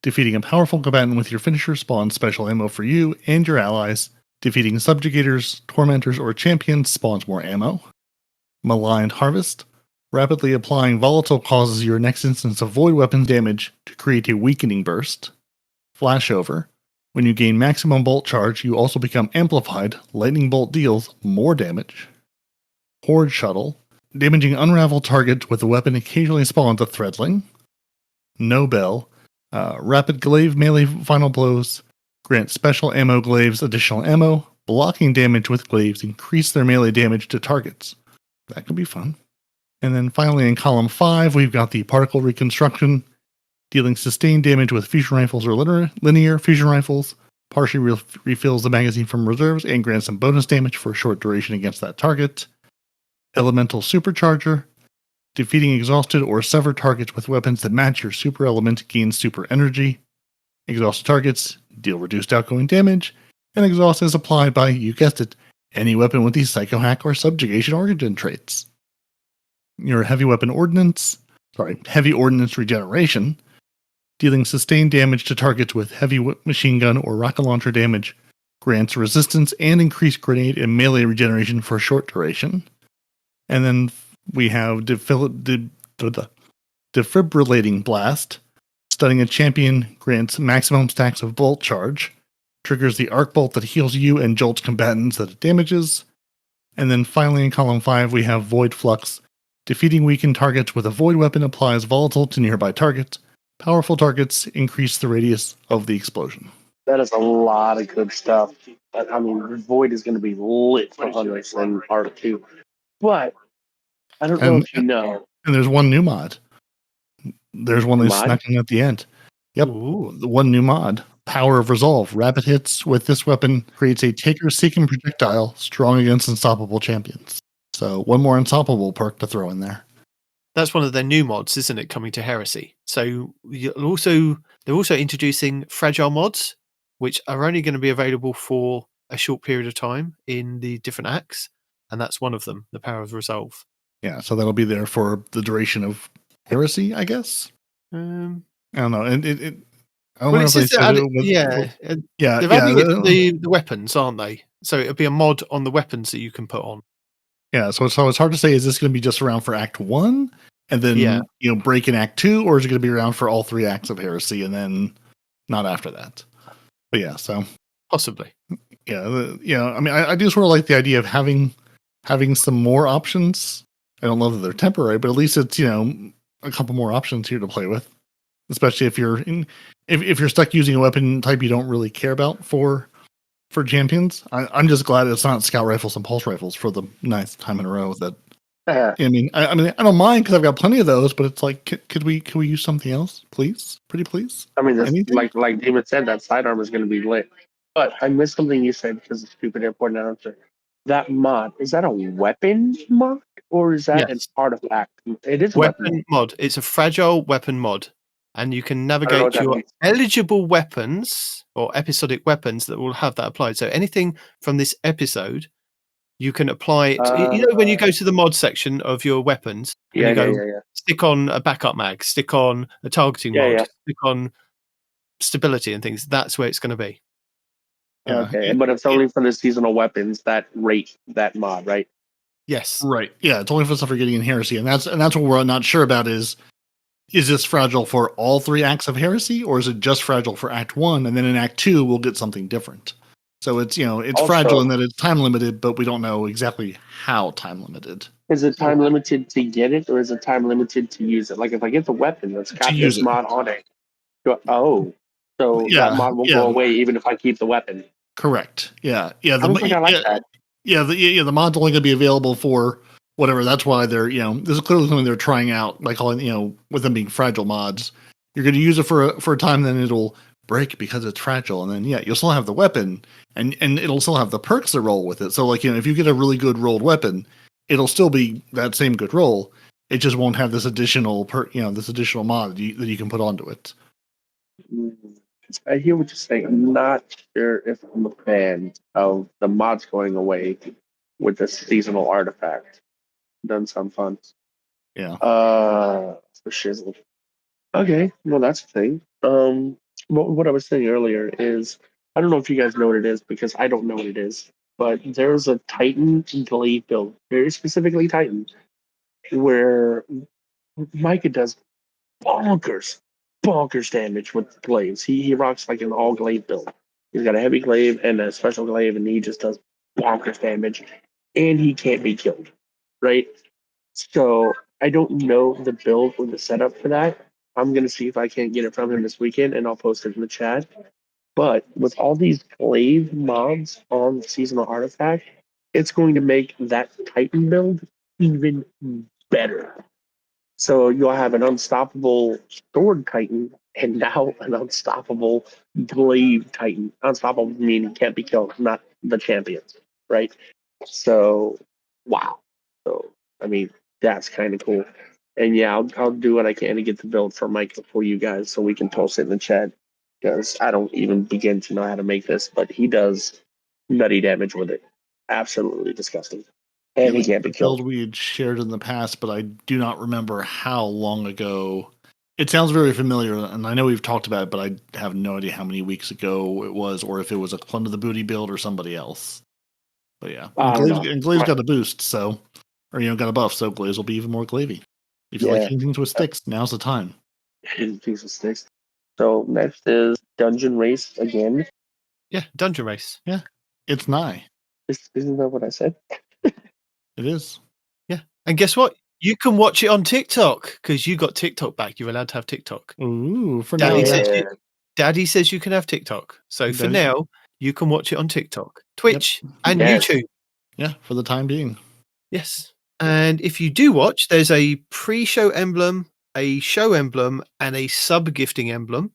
Defeating a powerful combatant with your finisher spawns special ammo for you and your allies. Defeating subjugators, tormentors, or champions spawns more ammo. Maligned Harvest. Rapidly applying volatile causes your next instance of void weapon damage to create a weakening burst. Flashover. When you gain maximum bolt charge, you also become amplified. Lightning bolt deals more damage. Horde Shuttle. Damaging unraveled target with a weapon occasionally spawns a threadling. No Bell. Rapid glaive melee final blows. Grant special ammo glaives additional ammo. Blocking damage with glaives increase their melee damage to targets. That could be fun. And then finally in column 5, we've got the particle reconstruction, dealing sustained damage with fusion rifles or linear fusion rifles, partially refills the magazine from reserves and grants some bonus damage for a short duration against that target. Elemental supercharger, defeating exhausted or severed targets with weapons that match your super element gains super energy. Exhausted targets deal reduced outgoing damage, and exhaust is applied by, you guessed it, any weapon with these psychohack or subjugation origin traits. Your heavy ordnance regeneration, dealing sustained damage to targets with heavy machine gun or rocket launcher damage, grants resistance and increased grenade and melee regeneration for a short duration. And then we have defibrillating blast, stunning a champion grants maximum stacks of bolt charge, triggers the arc bolt that heals you and jolts combatants that it damages. And then finally in column 5 we have void flux, defeating weakened targets with a void weapon applies volatile to nearby targets. Powerful targets increase the radius of the explosion. That is a lot of good stuff. I mean, Void is going to be lit for hundreds in Art 2. But I don't know if you know. And there's one new mod. There's one that's snuck in at the end. Yep. Ooh. The one new mod. Power of Resolve. Rapid hits with this weapon creates a taker-seeking projectile strong against unstoppable champions. So one more unstoppable perk to throw in there. That's one of their new mods, isn't it, coming to Heresy? So they're also introducing fragile mods, which are only going to be available for a short period of time in the different acts, and that's one of them, the Power of Resolve. Yeah, so that'll be there for the duration of Heresy, I guess. I don't know. I don't know if they said it. They're adding it to the weapons, aren't they? So it'll be a mod on the weapons that you can put on. Yeah, so it's hard to say, is this going to be just around for Act 1 and then break in Act 2, or is it going to be around for all 3 acts of Heresy and then not after that? But yeah, so possibly. Yeah, I mean, I do sort of like the idea of having some more options. I don't know that they're temporary, but at least it's a couple more options here to play with, especially if you're stuck using a weapon type you don't really care about for champions. I'm just glad it's not scout rifles and pulse rifles for the 9th time in a row. That I mean, I don't mind because I've got plenty of those, but it's like, could we use something else, please? Pretty please. I mean, like David said, that sidearm is going to be lit. But I missed something you said because of stupid airport announcer. That mod, is that a weapon mod or is that an artifact? It is a weapon mod. It's a fragile weapon mod. And you can navigate your eligible weapons or episodic weapons that will have that applied. So anything from this episode, you can apply it. When you go to the mod section of your weapons, stick on a backup mag, stick on a targeting mod, stick on stability and things. That's where it's going to be. Okay, but it's only for the seasonal weapons that rate that mod, right? Yes. Right. Yeah, it's only for stuff you're getting in Heresy, and that's what we're not sure about is this fragile for all 3 acts of Heresy, or is it just fragile for Act 1, and then in Act 2 we'll get something different? So it's it's also fragile in that it's time limited, but we don't know exactly how time limited. Is it time limited to get it, or is it time limited to use it? Like if I get the weapon, let's got this mod on it. So that mod will go away even if I keep the weapon. Correct. Yeah. I like that. Yeah. The mod's only going to be available for whatever. That's why they're, this is clearly something they're trying out by calling, with them being fragile mods. You're going to use it for a time, then it'll break because it's fragile. And then, you'll still have the weapon and it'll still have the perks that roll with it. So like, if you get a really good rolled weapon, it'll still be that same good roll. It just won't have this additional this additional mod that you can put onto it. I hear what you're saying. I'm not sure if I'm a fan of the mods going away with the seasonal artifact. Doesn't sound fun. Yeah. For shizzle. Okay, well that's the thing. What I was saying earlier is I don't know if you guys know what it is because I don't know what it is, but there's a Titan glaive build, very specifically Titan, where Micah does bonkers damage with glaives. He rocks like an all glaive build. He's got a heavy glaive and a special glaive, and he just does bonkers damage, and he can't be killed, right? So I don't know the build or the setup for that. I'm gonna see if I can't get it from him this weekend, and I'll post it in the chat. But with all these glaive mods on the seasonal artifact, it's going to make that Titan build even better. So you'll have an unstoppable Sword Titan and now an unstoppable Glaive Titan. Unstoppable meaning can't be killed, not the champions, right? So, wow. So, I mean, that's kind of cool. And yeah, I'll do what I can to get the build for Micah for you guys so we can post it in the chat. Because I don't even begin to know how to make this, but he does nutty damage with it. Absolutely disgusting. And he can't be build killed. we had shared in the past, but I do not remember how long ago. It sounds very familiar, and I know we've talked about it, but I have no idea how many weeks ago it was, or if it was a Plunder the Booty build or somebody else. But yeah, I don't know. And Glaive's got a boost, so, or got a buff, so Glaive will be even more Glavey. If you like hitting things with sticks, now's the time. Piece of sticks. So next is Dungeon Race again. Yeah, Dungeon Race. Yeah, it's nigh. Isn't that what I said? It is. Yeah. And guess what? You can watch it on TikTok because you got TikTok back. You're allowed to have TikTok. Ooh, for Daddy now. says Daddy says you can have TikTok. So for now, you can watch it on TikTok, Twitch, and YouTube. Yeah, for the time being. Yes. And if you do watch, there's a pre-show emblem, a show emblem, and a sub-gifting emblem.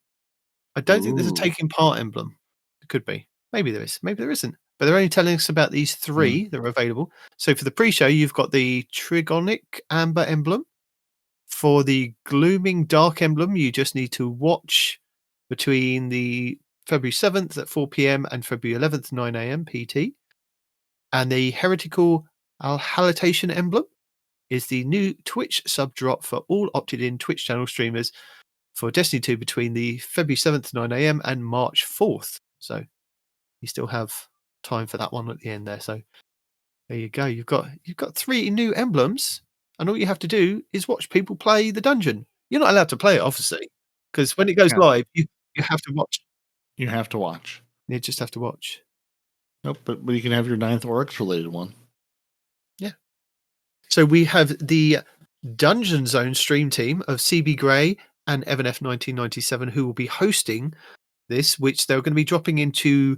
I don't think there's a taking part emblem. It could be. Maybe there is. Maybe there isn't. But they're only telling us about these three that are available. So for the pre-show, you've got the Trigonic Amber emblem. For the Glooming Dark emblem, you just need to watch between the February 7th at 4 p.m. and February 11th, 9 a.m. PT. And the Heretical Alhalitation emblem is the new Twitch sub drop for all opted-in Twitch channel streamers for Destiny 2 between the February 7th, 9 a.m. and March 4th. So you still have time for that one at the end there. So there you go. You've got 3 new emblems, and all you have to do is watch people play the dungeon. You're not allowed to play it, obviously, because when it goes live, you have to watch. You have to watch. You just have to watch. Nope, but you can have your 9th Oryx related one. Yeah. So we have the Dungeon Zone stream team of CB Gray and EvanF1997 who will be hosting this, which they're going to be dropping into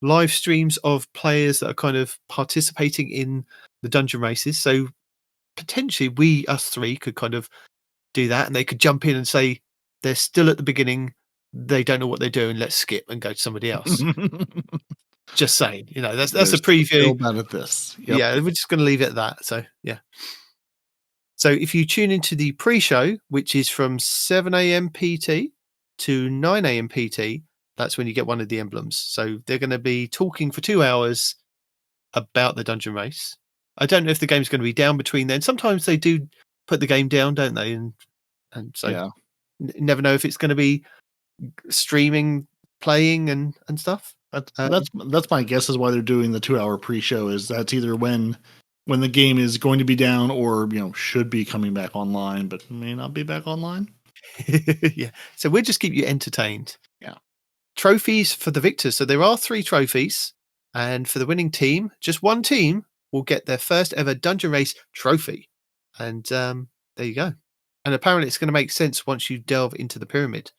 live streams of players that are kind of participating in the dungeon races. So potentially us three could kind of do that, and they could jump in and say they're still at the beginning, they don't know what they're doing, let's skip and go to somebody else. Just saying, that's a preview. Still bad at this. Yep. Yeah, we're just going to leave it at that. So yeah. So if you tune into the pre-show, which is from 7 a.m. PT to 9 a.m. PT, that's when you get one of the emblems. So they're going to be talking for 2 hours about the dungeon race. I don't know if the game's going to be down between then. Sometimes they do put the game down, don't they? And so never know if it's going to be streaming, playing, and stuff. That's my guess is why they're doing the 2-hour pre-show. Is that's either when the game is going to be down or should be coming back online, but may not be back online. Yeah. So we'll just keep you entertained. Yeah. Trophies for the victors. So there are 3 trophies, and for the winning team, just one team will get their first ever dungeon race trophy. And there you go. And apparently it's going to make sense once you delve into the pyramid.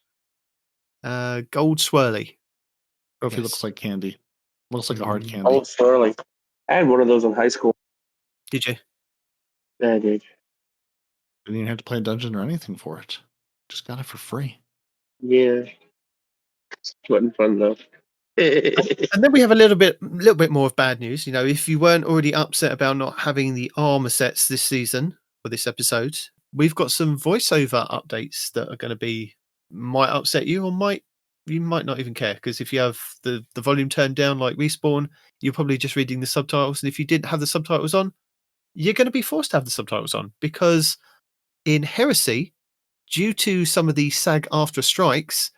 Gold swirly. Trophy looks like candy. Looks like a hard candy. Gold swirly. I had one of those in high school. Did you? Yeah, I did. Didn't even have to play a dungeon or anything for it. Just got it for free. Yeah. It wasn't fun though. And then we have a little bit more of bad news. If you weren't already upset about not having the armor sets this season or this episode, we've got some voiceover updates that are going to might upset you, or you might not even care, because if you have the volume turned down like Respawn, you're probably just reading the subtitles, and if you didn't have the subtitles on, you're going to be forced to have the subtitles on, because in Heresy, due to some of the SAG-AFTRA strikes,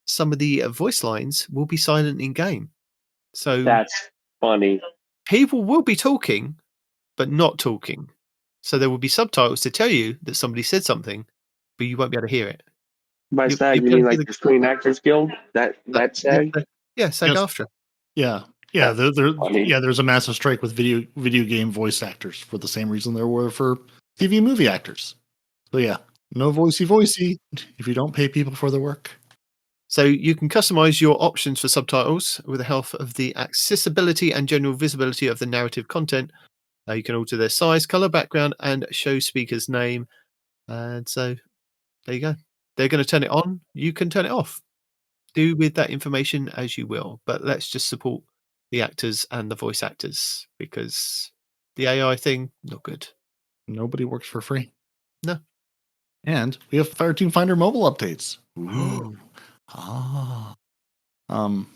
some of the voice lines will be silent in game. So that's funny. People will be talking, but not talking. So there will be subtitles to tell you that somebody said something, but you won't be able to hear it. By SAG, you mean like the Screen Actors Guild? That SAG? Yeah, SAG-AFTRA. Yeah. Yeah, there's a massive strike with video game voice actors for the same reason there were for TV movie actors. So yeah, no voicey if you don't pay people for their work. So you can customize your options for subtitles with the help of the accessibility and general visibility of the narrative content. You can alter their size, color, background, and show speaker's name. And so there you go. They're going to turn it on. You can turn it off. Do with that information as you will. But let's just support the actors and the voice actors, because the AI thing, not good. Nobody works for free. No. And we have Fireteam Finder mobile updates. Ooh.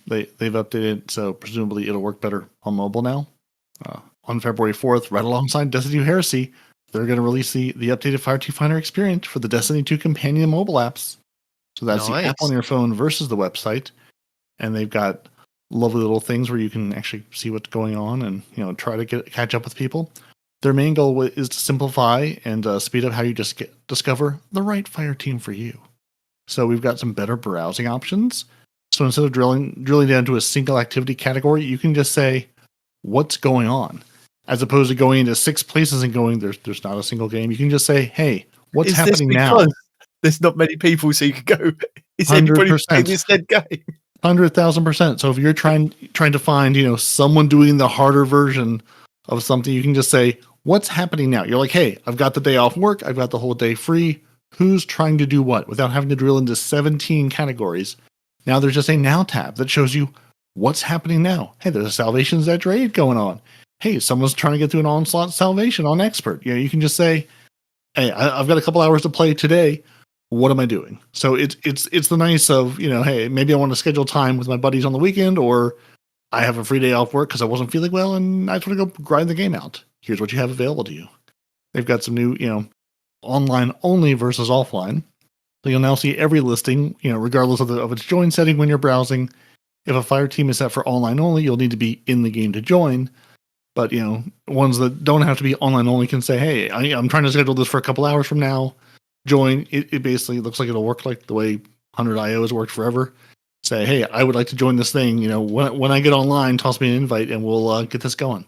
They've updated, so presumably it'll work better on mobile now. On February 4th, right alongside Destiny 2 Heresy, they're going to release the updated Fireteam Finder experience for the Destiny 2 companion mobile apps. So that's the app on your phone versus the website. And they've got lovely little things where you can actually see what's going on and try to catch up with people. Their main goal is to simplify and speed up how you just discover the right fire team for you. So we've got some better browsing options. So instead of drilling down to a single activity category, you can just say, what's going on? As opposed to going into 6 places and going, there's not a single game. You can just say, hey, what's happening now? There's not many people, so you can go, is anybody playing this dead game? 100,000%. So if you're trying to find, someone doing the harder version of something, you can just say, what's happening now? You're like, hey, I've got the day off work. I've got the whole day free. Who's trying to do what without having to drill into 17 categories? Now there's just a now tab that shows you what's happening now. Hey, there's a Salvation's Edge raid going on. Hey, someone's trying to get through an onslaught salvation on expert. You can just say, hey, I've got a couple hours to play today. What am I doing? So it's the nice of, hey, maybe I want to schedule time with my buddies on the weekend, or I have a free day off work because I wasn't feeling well and I just want to go grind the game out. Here's what you have available to you. They've got some new, online only versus offline. So you'll now see every listing, regardless of its join setting when you're browsing. If a fire team is set for online only, you'll need to be in the game to join. But, ones that don't have to be online only can say, hey, I'm trying to schedule this for a couple hours from now. Join. It basically looks like it'll work like the way 100IO has worked forever. Say, hey, I would like to join this thing. When I get online, toss me an invite and we'll get this going.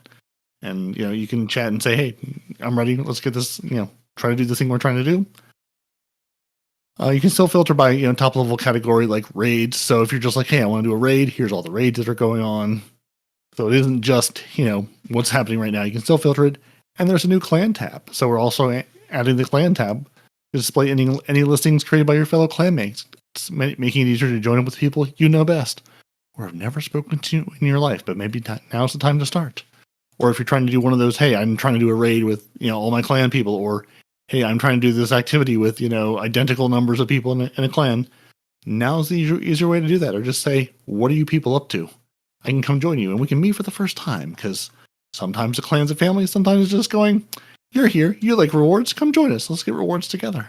And, you can chat and say, hey, I'm ready. Let's get this, try to do the thing we're trying to do. You can still filter by, top level category like raids. So if you're just like, hey, I want to do a raid, here's all the raids that are going on. So it isn't just, what's happening right now. You can still filter it. And there's a new clan tab. So we're also adding the clan tab to display any listings created by your fellow clanmates. It's making it easier to join up with people you know best or have never spoken to in your life, but maybe now's the time to start. Or if you're trying to do one of those, hey, I'm trying to do a raid with, all my clan people, or hey, I'm trying to do this activity with, identical numbers of people in a clan. Now's the easier way to do that. Or just say, what are you people up to? I can come join you and we can meet for the first time, because sometimes the clan's a family, sometimes it's just going, you're here, you like rewards, come join us. Let's get rewards together.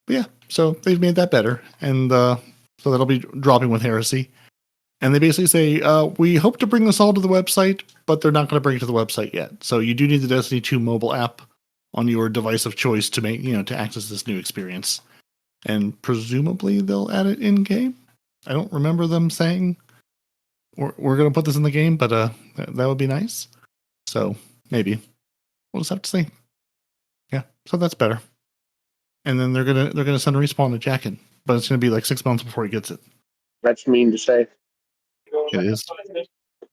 But yeah, so they've made that better. And so that'll be dropping with Heresy. And they basically say, we hope to bring this all to the website, but they're not going to bring it to the website yet. So you do need the Destiny 2 mobile app on your device of choice to make, to access this new experience. And presumably they'll add it in game. I don't remember them saying we're going to put this in the game, but that would be nice. So maybe we'll just have to see. Yeah, so that's better. And then they're gonna send a respawn to Jackin, but it's gonna be like 6 months before he gets it. That's mean to say. It is.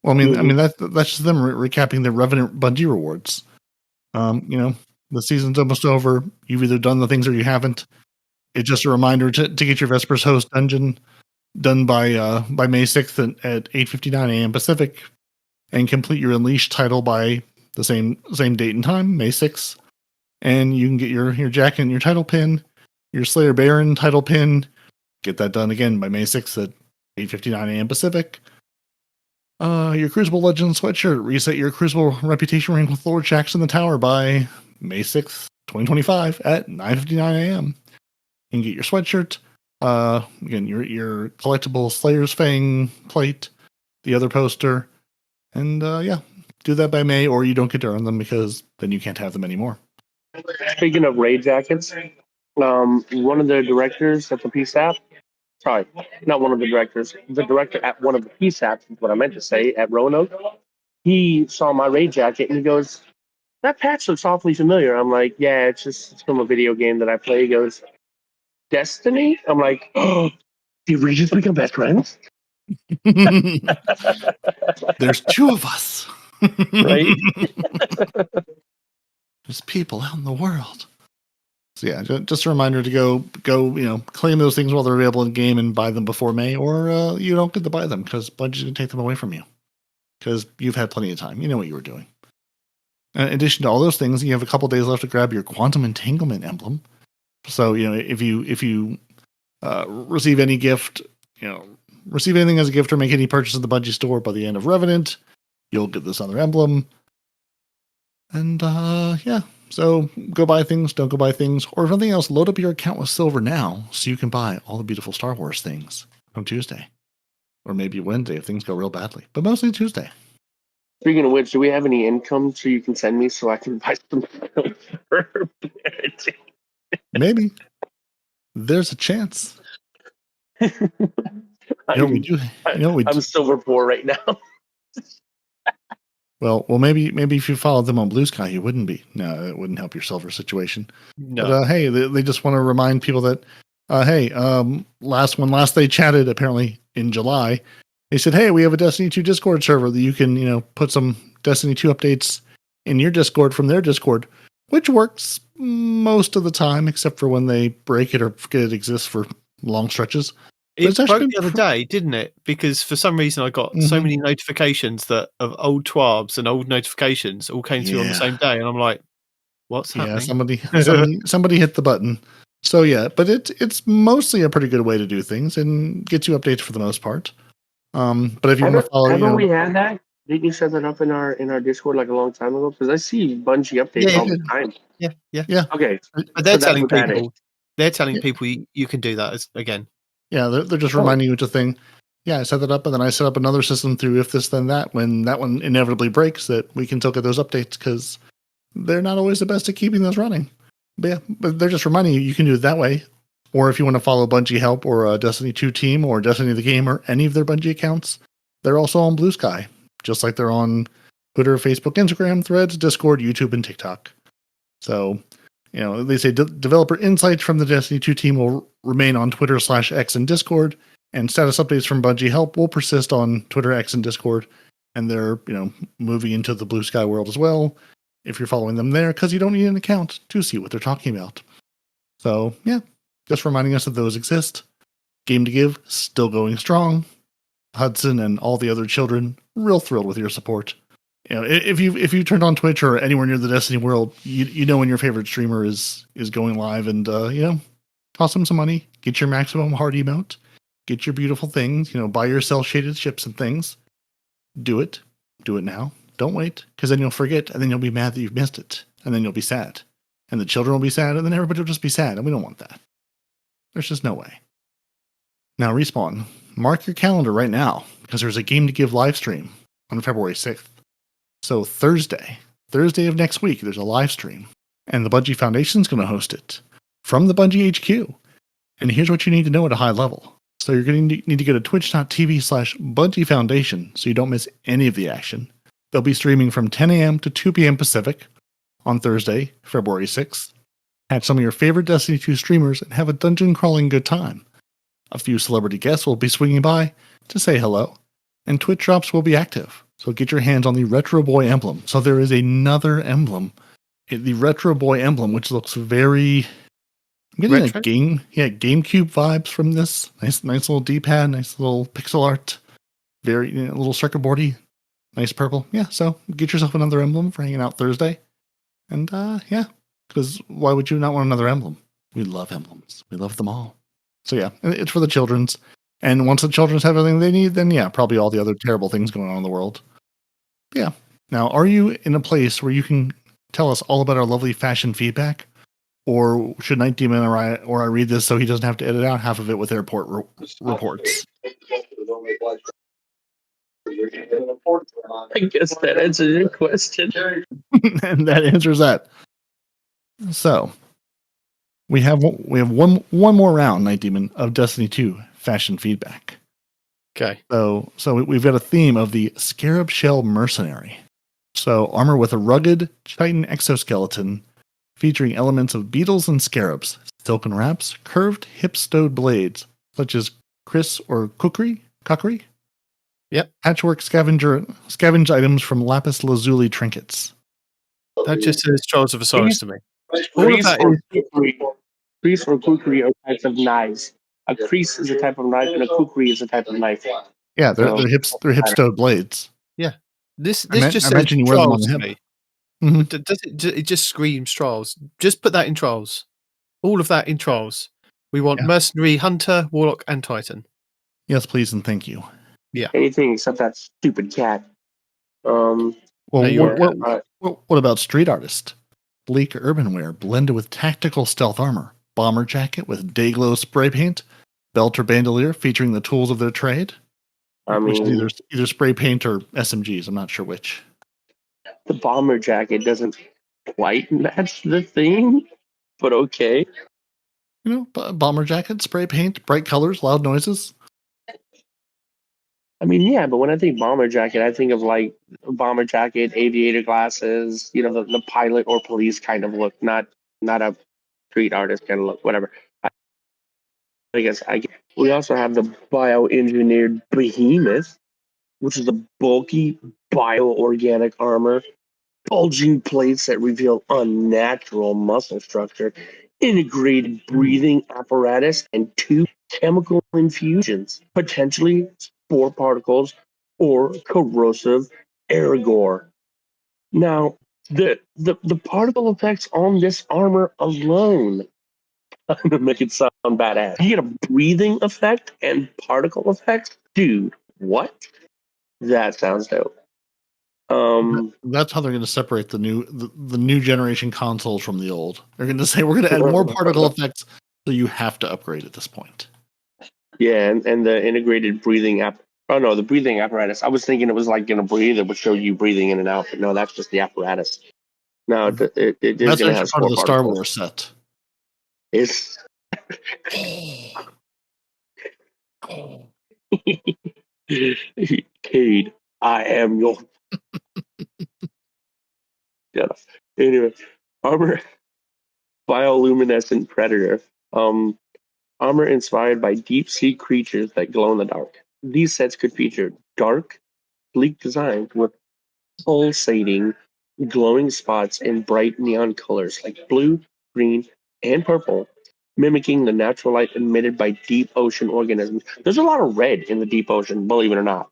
Well, I mean that's just them recapping the Revenant Bungie rewards. The season's almost over. You've either done the things or you haven't. It's just a reminder to get your Vespers Host dungeon done by May 6th at 8:59 a.m. Pacific, and complete your Unleashed title by the same date and time, May 6th. And you can get your Jack and your title pin, your Slayer Baron title pin. Get that done again by May 6th at 8:59 a.m. Pacific. Your Crucible Legend sweatshirt. Reset your Crucible reputation rank with Lord Shaxx in the Tower by May 6th, 2025 at 9:59 a.m. You can get your sweatshirt. Again, your collectible Slayer's Fang plate, the other poster. And do that by May, or you don't get to earn them because then you can't have them anymore. Speaking of raid jackets, one of the directors at the PSAP, sorry, not one of the directors, the director at one of the PSAPs is what I meant to say, at Roanoke, he saw my raid jacket and he goes, that patch looks awfully familiar. I'm like, yeah, it's from a video game that I play. He goes, Destiny? I'm like, oh, did we just become best friends? There's 2 of us. Right? There's people out in the world. So yeah, just a reminder to go, claim those things while they're available in game and buy them before May, or you don't get to buy them because Bungie's going to take them away from you because you've had plenty of time. You know what you were doing. In addition to all those things, you have a couple days left to grab your Quantum Entanglement emblem. So if you receive any gift, receive anything as a gift or make any purchase in the Bungie store by the end of Revenant, you'll get this other emblem. And so go buy things, don't go buy things, or if nothing else, load up your account with silver now so you can buy all the beautiful Star Wars things from Tuesday. Or maybe Wednesday if things go real badly, but mostly Tuesday. Speaking of which, do we have any income so you can send me so I can buy some for Peroty? Maybe. There's a chance. We do. I'm silver poor right now. Well, maybe if you followed them on Blue Sky, you wouldn't be. No, it wouldn't help your silver situation. No. But hey, they just want to remind people that, last they chatted, apparently in July, they said, hey, we have a Destiny 2 Discord server that you can, put some Destiny 2 updates in your Discord from their Discord, which works most of the time, except for when they break it or forget it exists for long stretches. It broke the other day, didn't it? Because for some reason I got so many notifications of old TWABs and old notifications all came through on the same day, and I'm like, "What's happening?" Somebody hit the button. So yeah, but it's mostly a pretty good way to do things and gets you updates for the most part. But if you want to follow, haven't we had that? Didn't you set that up in our Discord like a long time ago? Because I see Bungie updates all the time. Yeah. Okay, but they're telling people. They're telling people you can do that again. Yeah, they're just reminding you it's a thing. Yeah, I set that up, and then I set up another system through if this then that. When that one inevitably breaks, that we can still get those updates because they're not always the best at keeping those running. But they're just reminding you can do it that way. Or if you want to follow Bungie Help or a Destiny 2 team or Destiny the Game or any of their Bungie accounts, they're also on Blue Sky, just like they're on Twitter, Facebook, Instagram, Threads, Discord, YouTube, and TikTok. So, they say developer insights from the Destiny 2 team will remain on Twitter /X and Discord, and status updates from Bungie Help will persist on Twitter, X, and Discord. And they're, moving into the Blue Sky world as well, if you're following them there, because you don't need an account to see what they're talking about. So, yeah. Just reminding us that those exist. Game to Give, still going strong. Hudson and all the other children, real thrilled with your support. If you turned on Twitch or anywhere near the Destiny world, you know when your favorite streamer is going live, and toss them some money, get your maximum heart emote, get your beautiful things, buy your cell shaded ships and things. Do it now. Don't wait, because then you'll forget, and then you'll be mad that you've missed it, and then you'll be sad, and the children will be sad, and then everybody will just be sad, and we don't want that. There's just no way. Now, Respawn, mark your calendar right now, because there's a Game to Give live stream on February 6th. So Thursday of next week, there's a live stream, and the Bungie Foundation's going to host it from the Bungie HQ. And here's what you need to know at a high level. So you're going to need to go to twitch.tv/Bungie Foundation so you don't miss any of the action. They'll be streaming from 10 a.m. to 2 p.m. Pacific on Thursday, February 6th. Catch some of your favorite Destiny 2 streamers and have a dungeon crawling good time. A few celebrity guests will be swinging by to say hello, and Twitch drops will be active. So get your hands on the Retro Boy emblem. So there is another emblem, the Retro Boy emblem, which looks very. I'm getting retro? GameCube vibes from this. Nice little D-pad, nice little pixel art, very little circuit boardy, nice purple. Yeah, so get yourself another emblem for hanging out Thursday, and because why would you not want another emblem? We love emblems. We love them all. So yeah, it's for the children's. And once the children's have everything they need, then probably all the other terrible things going on in the world. Yeah. Now, are you in a place where you can tell us all about our lovely fashion feedback? Or should Nitedemon or I read this so he doesn't have to edit out half of it with airport reports? I guess that answers your question. And that answers that. So we have one more round, Nitedemon, of Destiny 2 fashion feedback. Okay. So we've got a theme of the Scarab Shell Mercenary. So armor with a rugged chitin exoskeleton featuring elements of beetles and scarabs, silken wraps, curved hip-stowed blades, such as Chris or Kukri, Yep. Patchwork scavenge items from lapis lazuli trinkets. That just says Trials of Osiris to me. All of Crease that or is kukri. Crease or kukri are types of knives. A crease is a type of knife, and a kukri is a type of knife. Yeah, they're So- they're hip-stowed blades. this I just says imagine you wear them on Trials the to hip. me. Mhm. It just screams Trials. Just put that in Trials. All of that in Trials. We want Yeah. Mercenary, Hunter, Warlock, and Titan. Yes, please, and thank you. Anything except that stupid cat. Well, No, you're what about street artist? Bleak urban wear blended with tactical stealth armor, bomber jacket with dayglow spray paint, belt or bandolier featuring the tools of their trade. I Which mean, is either spray paint or SMGs. I'm not sure which. the bomber jacket doesn't quite match the theme, but okay. Bomber jacket, spray paint, bright colors, loud noises. I mean, yeah, but when I think bomber jacket, I think of like bomber jacket, aviator glasses, the pilot or police kind of look, not a street artist kind of look, whatever. I guess we also have the bioengineered behemoth, which is a bulky bioorganic armor, bulging plates that reveal unnatural muscle structure, integrated breathing apparatus, and 2 chemical infusions, potentially spore particles or corrosive ergor. Now, the particle effects on this armor alone I'm gonna make it sound badass. You get a breathing effect and particle effects, dude. What? That sounds dope. That's how they're going to separate the new generation consoles from the old. They're going to say we're going to add more particle effects, so you have to upgrade at this point. Yeah, and the integrated breathing app. Oh no, the breathing apparatus. I was thinking it was like gonna breathe. It would show you breathing in and out, but no, that's just the apparatus. No, it is That's gonna actually have part of the spore Star particles. Wars set. It's Cade, I am your. Shut up. Anyway, armor bioluminescent predator. Armor inspired by deep sea creatures that glow in the dark. These sets could feature dark, sleek designs with pulsating, glowing spots in bright neon colors like blue, green, and purple, mimicking the natural light emitted by deep ocean organisms. There's a lot of red in the deep ocean, believe it or not.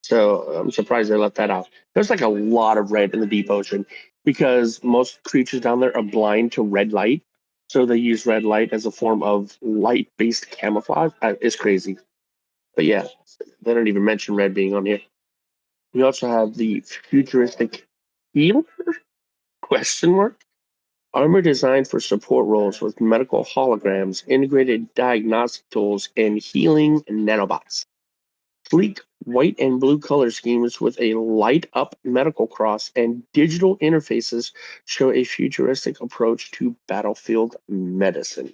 So I'm surprised they left that out. There's like a lot of red in the deep ocean because most creatures down there are blind to red light. So they use red light as a form of light-based camouflage. It's crazy. But yeah, they don't even mention red being on here. We also have the futuristic healer? Question mark? Armor designed for support roles with medical holograms, integrated diagnostic tools, and healing nanobots. Sleek white and blue color schemes with a light up medical cross and digital interfaces show a futuristic approach to battlefield medicine.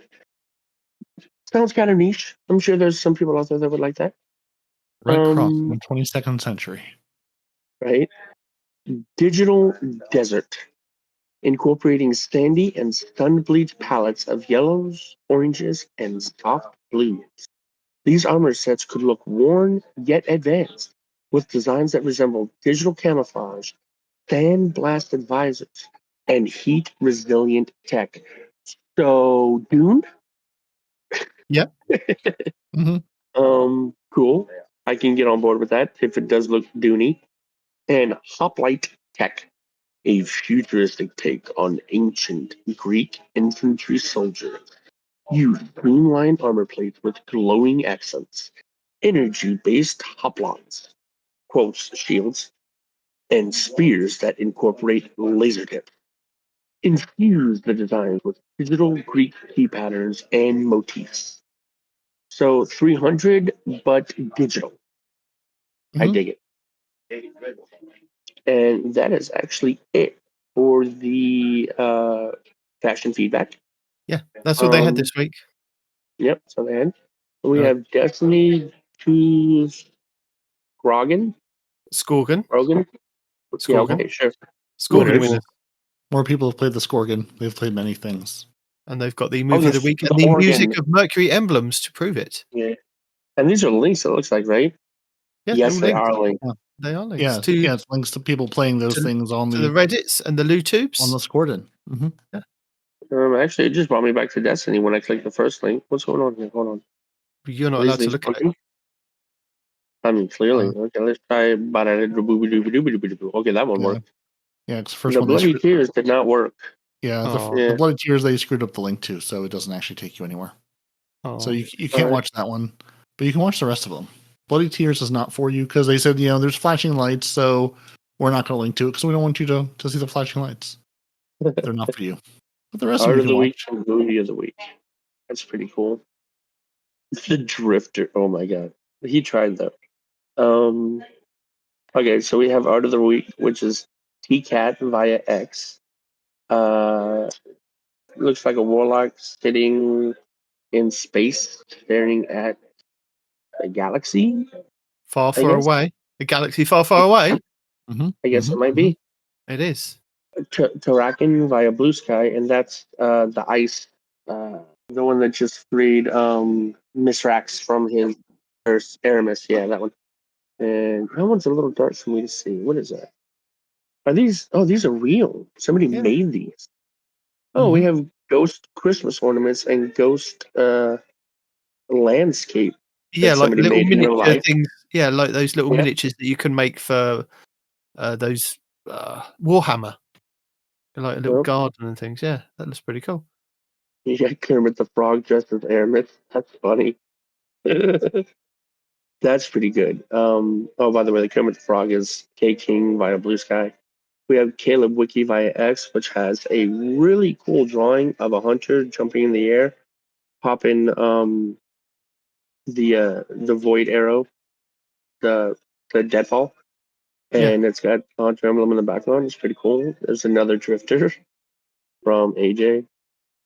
Sounds kind of niche. I'm sure there's some people out there that would like that. Red Cross in the 22nd century. Right? Digital desert, incorporating sandy and sun-bleached palettes of yellows, oranges, and soft blues. These armor sets could look worn yet advanced, with designs that resemble digital camouflage, sand-blasted visors, and heat-resilient tech. So, Dune? Yep. Cool. I can get on board with that if it does look Dooney. And Hoplite Tech, a futuristic take on ancient Greek infantry soldiers. Use streamlined armor plates with glowing accents, energy-based hoplons, quotes shields, and spears that incorporate laser tips. Infuse the designs with digital Greek key patterns and motifs. So 300, but digital. I dig it. And that is actually it for the fashion feedback. Yeah, that's what they had this week. Yep, so they had. We have Destiny 2 Scorgan. Scorgan. Yeah, okay, sure. Scorgan winners. More people have played the Scorgan. They've played many things. And they've got the movie of the week and the music of Mercury emblems to prove it. Yeah. And these are links, it looks like, right? Yeah, Yes, they're they all linked. are linked. They are links Yeah, to it's links to people playing those things on the the Reddits and the LuTubes. on the Scorgan. Actually, it just brought me back to Destiny when I clicked the first link. What's going on here? Hold on. You're not What is allowed to this look at it. working? I mean, clearly. Okay, let's try. Okay, that one Yeah. worked. Yeah, it's the first The one. Bloody Tears did not work. Yeah, Oh. the Bloody Tears they screwed up the link to, so it doesn't actually take you anywhere. Oh. So you can't watch that one, but you can watch the rest of them. Bloody Tears is not for you because they said there's flashing lights, so we're not going to link to it because we don't want you to see the flashing lights. They're not for you. But the rest of Art them of you the can week watch. and movie of the week. That's pretty cool. The Drifter. Oh my god, he tried though. Okay, so we have Art of the Week, which is T-Cat via X. Looks like a warlock sitting in space, staring at a galaxy. Far, I far guess. away. A galaxy far, far away. I guess it might be. It is. Tarakan via Blue Sky, and that's the ice, the one that just freed Misrax from his or Aramis. Yeah, that one. And that one's a little dark for me to see. What is that? Are these? Oh, these are real. Somebody Yeah. made these. Oh, we have ghost Christmas ornaments and ghost landscape. Yeah, like somebody little made in real miniature life. things. Yeah, like those little Yeah. miniatures that you can make for those Warhammer. Like a little Well, garden and things. Yeah, that looks pretty cool. you got Kermit the Frog dressed as Aramis. That's funny. That's pretty good. Oh, by the way, the Kermit the Frog is K King via Blue Sky. We have Caleb Wiki via X, which has a really cool drawing of a hunter jumping in the air, popping the void arrow, the deadfall, and it's got Hunter Emblem in the background. It's pretty cool. There's another drifter from AJ.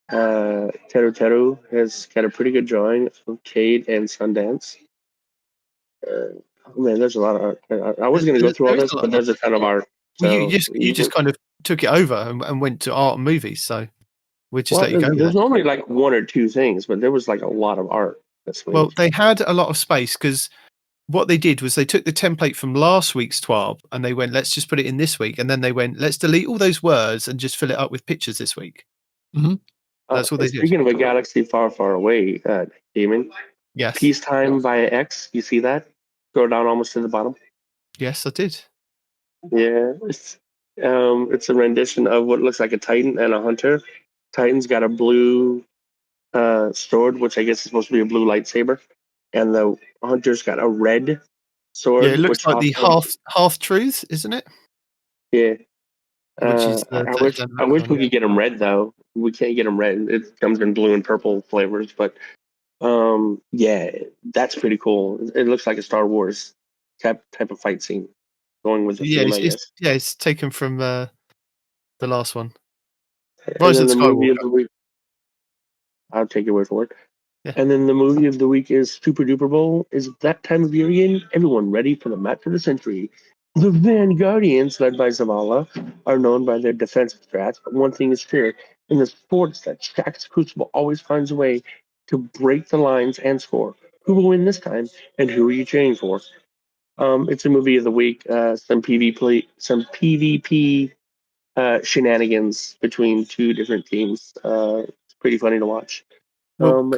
Teru Teru has got a pretty good drawing of Cade and Sundance. Oh man, there's a lot of art. I was going to go through all There is this, a lot but of there's a ton of art. Well, So you just kind of took it over and went to art and movies. So we'll just let you go with there's it. normally like one or two things, but there was like a lot of art. Well, they had a lot of space because what they did was they took the template from last week's TWAB and they went, let's just put it in this week. And then they went, let's delete all those words and just fill it up with pictures this week. That's what they did. Speaking of a galaxy far, far away, Damon. Yes. Peacetime via X. You see that? Go down almost to the bottom. Yes, I did. Yeah, it's a rendition of what looks like a Titan and a Hunter. Titan's got a blue sword, which I guess is supposed to be a blue lightsaber, and the Hunter's got a red sword. Yeah, it looks like the half truth, isn't it? Yeah. Which is I wish we could get them red though. We can't get them red. It comes in blue and purple flavors, but yeah, that's pretty cool. It looks like a Star Wars type of fight scene going with the theme, I guess. It's taken from the last one. Rise of Skywalker. I'll take your word for it. Yeah. And then the movie of the week is Super Duper Bowl. Is that time of year again? Everyone ready for the match of the century. The Vanguardians, led by Zavala, are known by their defensive strats, but one thing is clear. In the sports that Shaq's Crucible always finds a way to break the lines and score. Who will win this time, and who are you cheering for? It's a movie of the week. Some PvP shenanigans between two different teams. It's pretty funny to watch. Well,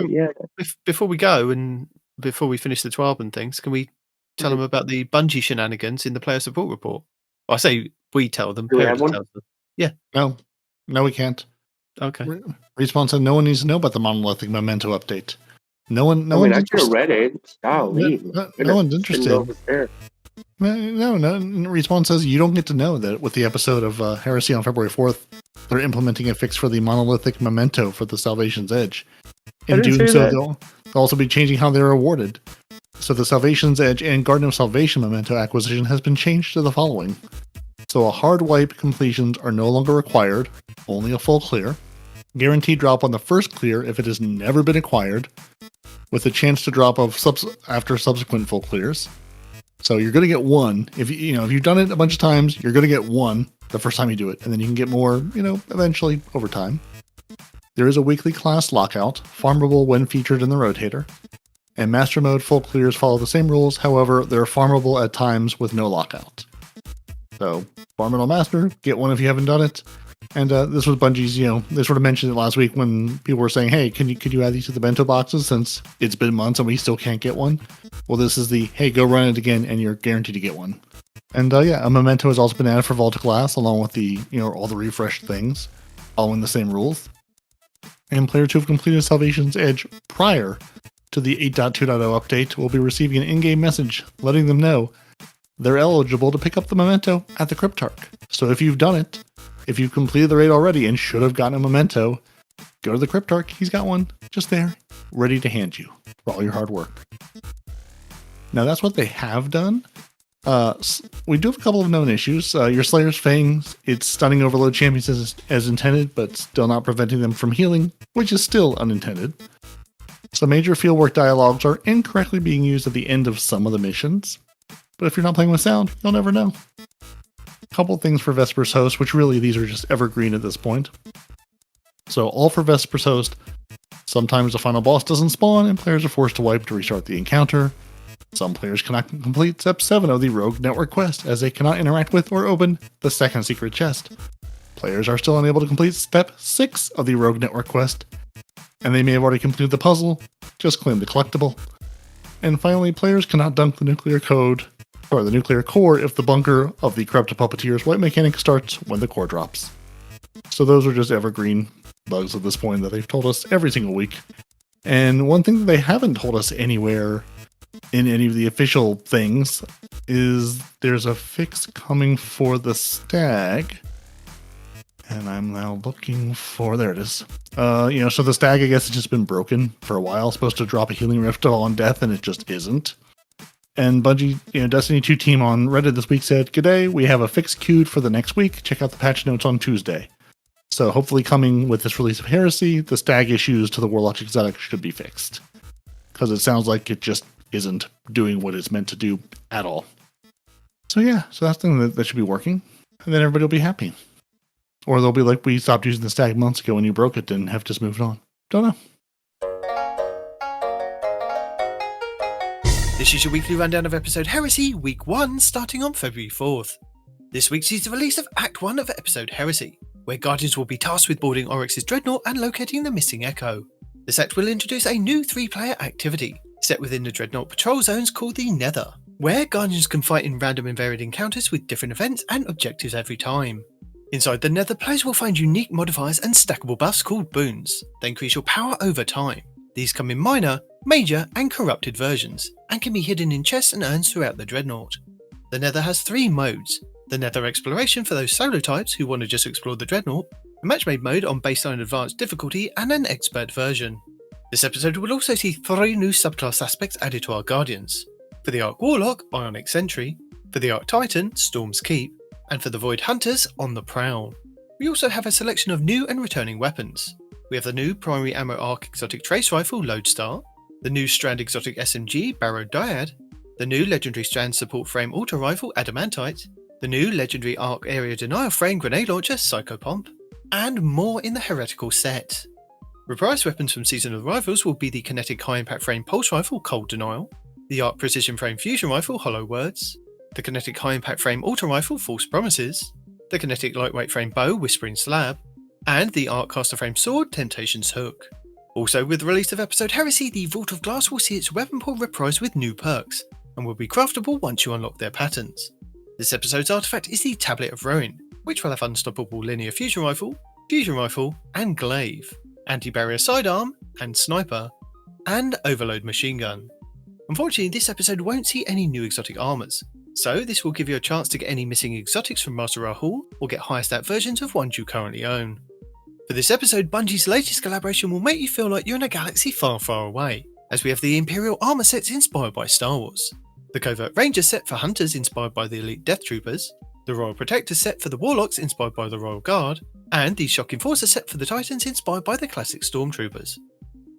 before we go and before we finish the 12 and things, can we tell them about the Bungie shenanigans in the player support report? Well, I say we tell them. Do we have one? Tells them. Yeah. No, we can't. Okay. Respawn said no one needs to know about the monolithic memento update. No one. I should have read it. Golly. No one's interested. No. Respawn says you don't get to know that with the episode of Heresy on February 4th, they're implementing a fix for the monolithic memento for the Salvation's Edge. In doing so, they'll also be changing how they're awarded. So the Salvation's Edge and Garden of Salvation memento acquisition has been changed to the following. So a hard wipe completions are no longer required, only a full clear. Guaranteed drop on the first clear if it has never been acquired, with a chance to drop after subsequent full clears. So you're going to get one. If you've done it a bunch of times, you're going to get one the first time you do it, and then you can get more, eventually over time. There is a weekly class lockout, farmable when featured in the rotator. In Master Mode, full clears follow the same rules, however, they're farmable at times with no lockout. So, farm it on Master, get one if you haven't done it. And this was Bungie's, they sort of mentioned it last week when people were saying, hey, could you add these to the bento boxes since it's been months and we still can't get one? Well, this is the, hey, go run it again and you're guaranteed to get one. And a memento has also been added for Vault of Glass along with the, all the refreshed things following the same rules. And players who have completed Salvation's Edge prior to the 8.2.0 update will be receiving an in-game message letting them know they're eligible to pick up the memento at the Cryptarch. So if you've done it, if you've completed the raid already and should have gotten a memento, go to the Cryptarch. He's got one just there, ready to hand you for all your hard work. Now that's what they have done. We do have a couple of known issues. Your Slayer's Fangs, it's stunning overload champions as intended, but still not preventing them from healing, which is still unintended. Some major fieldwork dialogues are incorrectly being used at the end of some of the missions, but if you're not playing with sound, you'll never know. A couple things for Vesper's Host, which really these are just evergreen at this point. So all for Vesper's Host, sometimes the final boss doesn't spawn and players are forced to wipe to restart the encounter. Some players cannot complete Step 7 of the Rogue Network quest as they cannot interact with or open the second secret chest. Players are still unable to complete Step 6 of the Rogue Network quest, and they may have already completed the puzzle, just claim the collectible. And finally, players cannot dunk the nuclear core if the bunker of the Corrupted Puppeteer's white mechanic starts when the core drops. So those are just evergreen bugs at this point that they've told us every single week. And one thing that they haven't told us anywhere in any of the official things is there's a fix coming for the stag. And I'm now looking for, there it is. So the stag, I guess, has just been broken for a while. It's supposed to drop a healing rift on death, and it just isn't. And Bungie, Destiny 2 team on Reddit this week said, "G'day, we have a fix queued for the next week. Check out the patch notes on Tuesday." So hopefully coming with this release of Heresy, the stag issues to the Warlock Exotic should be fixed. Because it sounds like it just isn't doing what it's meant to do at all. So that's the thing that should be working. And then everybody will be happy. Or they'll be like, we stopped using the stag months ago when you broke it and have just moved on. Don't know. This is your weekly rundown of episode Heresy, week 1, starting on February 4th. This week sees the release of Act 1 of episode Heresy, where Guardians will be tasked with boarding Oryx's Dreadnought and locating the missing Echo. This act will introduce a new 3-player activity, set within the Dreadnought patrol zones called the Nether, where Guardians can fight in random and varied encounters with different events and objectives every time. Inside the Nether, players will find unique modifiers and stackable buffs called boons. They increase your power over time. These come in minor, major, and corrupted versions, and can be hidden in chests and urns throughout the Dreadnought. The Nether has 3 modes: the Nether Exploration for those solo types who want to just explore the Dreadnought, a match-made mode on baseline advanced difficulty, and an expert version. This episode will also see 3 new subclass aspects added to our Guardians. For the Arc Warlock, Ionic Sentry, for the Arc Titan, Storm's Keep, and for the Void Hunters, On the Prowl. We also have a selection of new and returning weapons. We have the new Primary Ammo Arc Exotic Trace Rifle, Lodestar, the new Strand Exotic SMG, Barrow Dyad, the new Legendary Strand Support Frame Auto Rifle, Adamantite, the new Legendary Arc Area Denial Frame Grenade Launcher, Psychopomp, and more in the Heretical set. Reprised weapons from seasonal rivals will be the Kinetic High Impact Frame Pulse Rifle, Cold Denial, the Arc Precision Frame Fusion Rifle, Hollow Words, the Kinetic High Impact Frame Auto Rifle, False Promises, the Kinetic Lightweight Frame Bow, Whispering Slab, and the Arc Caster Frame Sword, Temptation's Hook. Also, with the release of episode Heresy, the Vault of Glass will see its weapon pool reprised with new perks, and will be craftable once you unlock their patterns. This episode's artifact is the Tablet of Ruin, which will have Unstoppable Linear Fusion Rifle, and Glaive, Anti-Barrier Sidearm, and Sniper, and Overload Machine Gun. Unfortunately, this episode won't see any new exotic armors, so this will give you a chance to get any missing exotics from Master Rahul, or get higher stat versions of ones you currently own. For this episode, Bungie's latest collaboration will make you feel like you're in a galaxy far, far away, as we have the Imperial armor sets inspired by Star Wars, the Covert Ranger set for Hunters inspired by the Elite Death Troopers, the Royal Protector set for the Warlocks inspired by the Royal Guard, and the Shock Enforcer set for the Titans inspired by the classic Stormtroopers.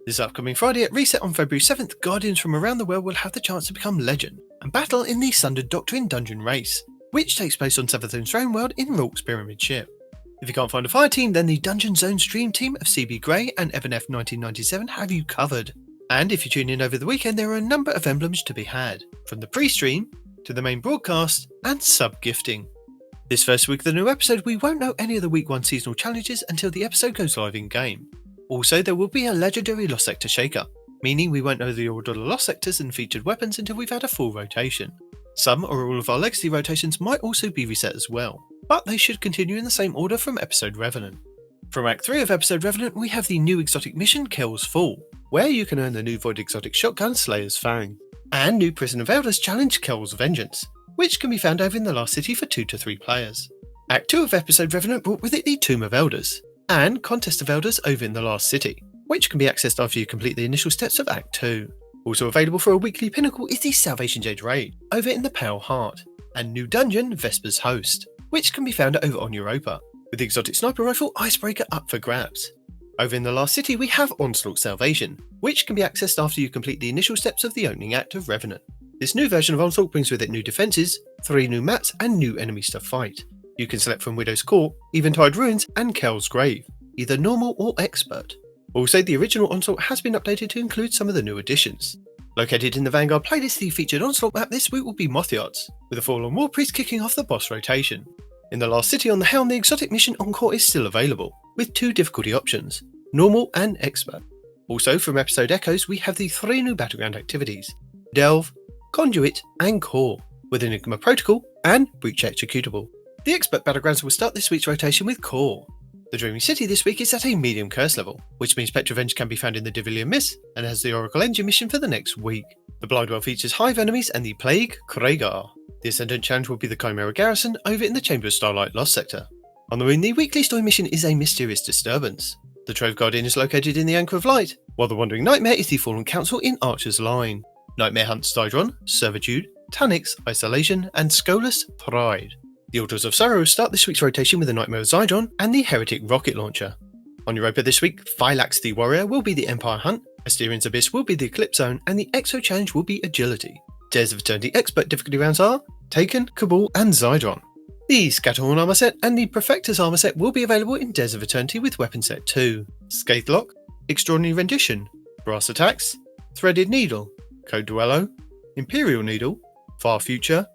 This upcoming Friday at Reset on February 7th, Guardians from around the world will have the chance to become legend and battle in the Sundered Doctrine Dungeon race, which takes place on Savathun's Throne World in Rorke's Pyramid Ship. If you can't find a fire team, then the Dungeon Zone stream team of CB Grey and Ep.314 have you covered. And if you tune in over the weekend, there are a number of emblems to be had, from the pre-stream to the main broadcast and sub-gifting. This first week of the new episode, we won't know any of the week 1 seasonal challenges until the episode goes live in-game. Also, there will be a legendary Lost Sector shake-up, meaning we won't know the order of the Lost Sectors and featured weapons until we've had a full rotation. Some or all of our legacy rotations might also be reset as well, but they should continue in the same order from Episode Revenant. From Act 3 of Episode Revenant, we have the new exotic mission Kel's Fall, where you can earn the new Void Exotic Shotgun Slayer's Fang, and new Prison of Elders challenge Kel's Vengeance, which can be found over in the Last City for 2 to 3 players. Act 2 of Episode Revenant brought with it the Tomb of Elders, and Contest of Elders over in the Last City, which can be accessed after you complete the initial steps of Act 2. Also available for a weekly pinnacle is the Salvation Jade Raid, over in the Pale Heart, and new dungeon Vesper's Host, which can be found over on Europa, with the exotic sniper rifle Icebreaker up for grabs. Over in the Last City we have Onslaught Salvation, which can be accessed after you complete the initial steps of the opening act of Revenant. This new version of Onslaught brings with it new defences, 3 new mats and new enemies to fight. You can select from Widow's Court, Eventide Ruins and Kel's Grave, either normal or expert. Also, the original Onslaught has been updated to include some of the new additions. Located in the Vanguard playlist, the featured Onslaught map this week will be Mothyaards, with a Fallen War Priest kicking off the boss rotation. In the Last City on the Helm, the exotic mission Encore is still available, with 2 difficulty options, normal and expert. Also, from Episode Echoes, we have the 3 new battleground activities, Delve, Conduit and Core, with Enigma Protocol and Breach Executable. The expert battlegrounds will start this week's rotation with Core. The Dreaming City this week is at a medium curse level, which means Petrovenge can be found in the Devillian Mist and has the Oracle Engine mission for the next week. The Blindwell features Hive enemies and the Plague Kragar. The Ascendant challenge will be the Chimera Garrison over in the Chamber of Starlight Lost Sector. On the Moon, the weekly story mission is a Mysterious Disturbance. The Trove Guardian is located in the Anchor of Light, while the Wandering Nightmare is the Fallen Council in Archer's Line. Nightmare hunts Dydron, Servitude, Tanix, Isolation, and Scolus Pride. The Altars of Sorrow start this week's rotation with the Nightmare of Zydron and the Heretic Rocket Launcher. On Europa this week, Phylax the Warrior will be the Empire Hunt, Asterian's Abyss will be the Eclipse Zone, and the Exo Challenge will be Agility. Dares of Eternity expert difficulty rounds are Taken, Cabal, and Zydron. The Scatterhorn armor set and the Perfector's armor set will be available in Dares of Eternity with Weapon Set 2, Scathelock, Extraordinary Rendition, Brass Attacks, Threaded Needle, Code Duello, Imperial Needle, Far Future,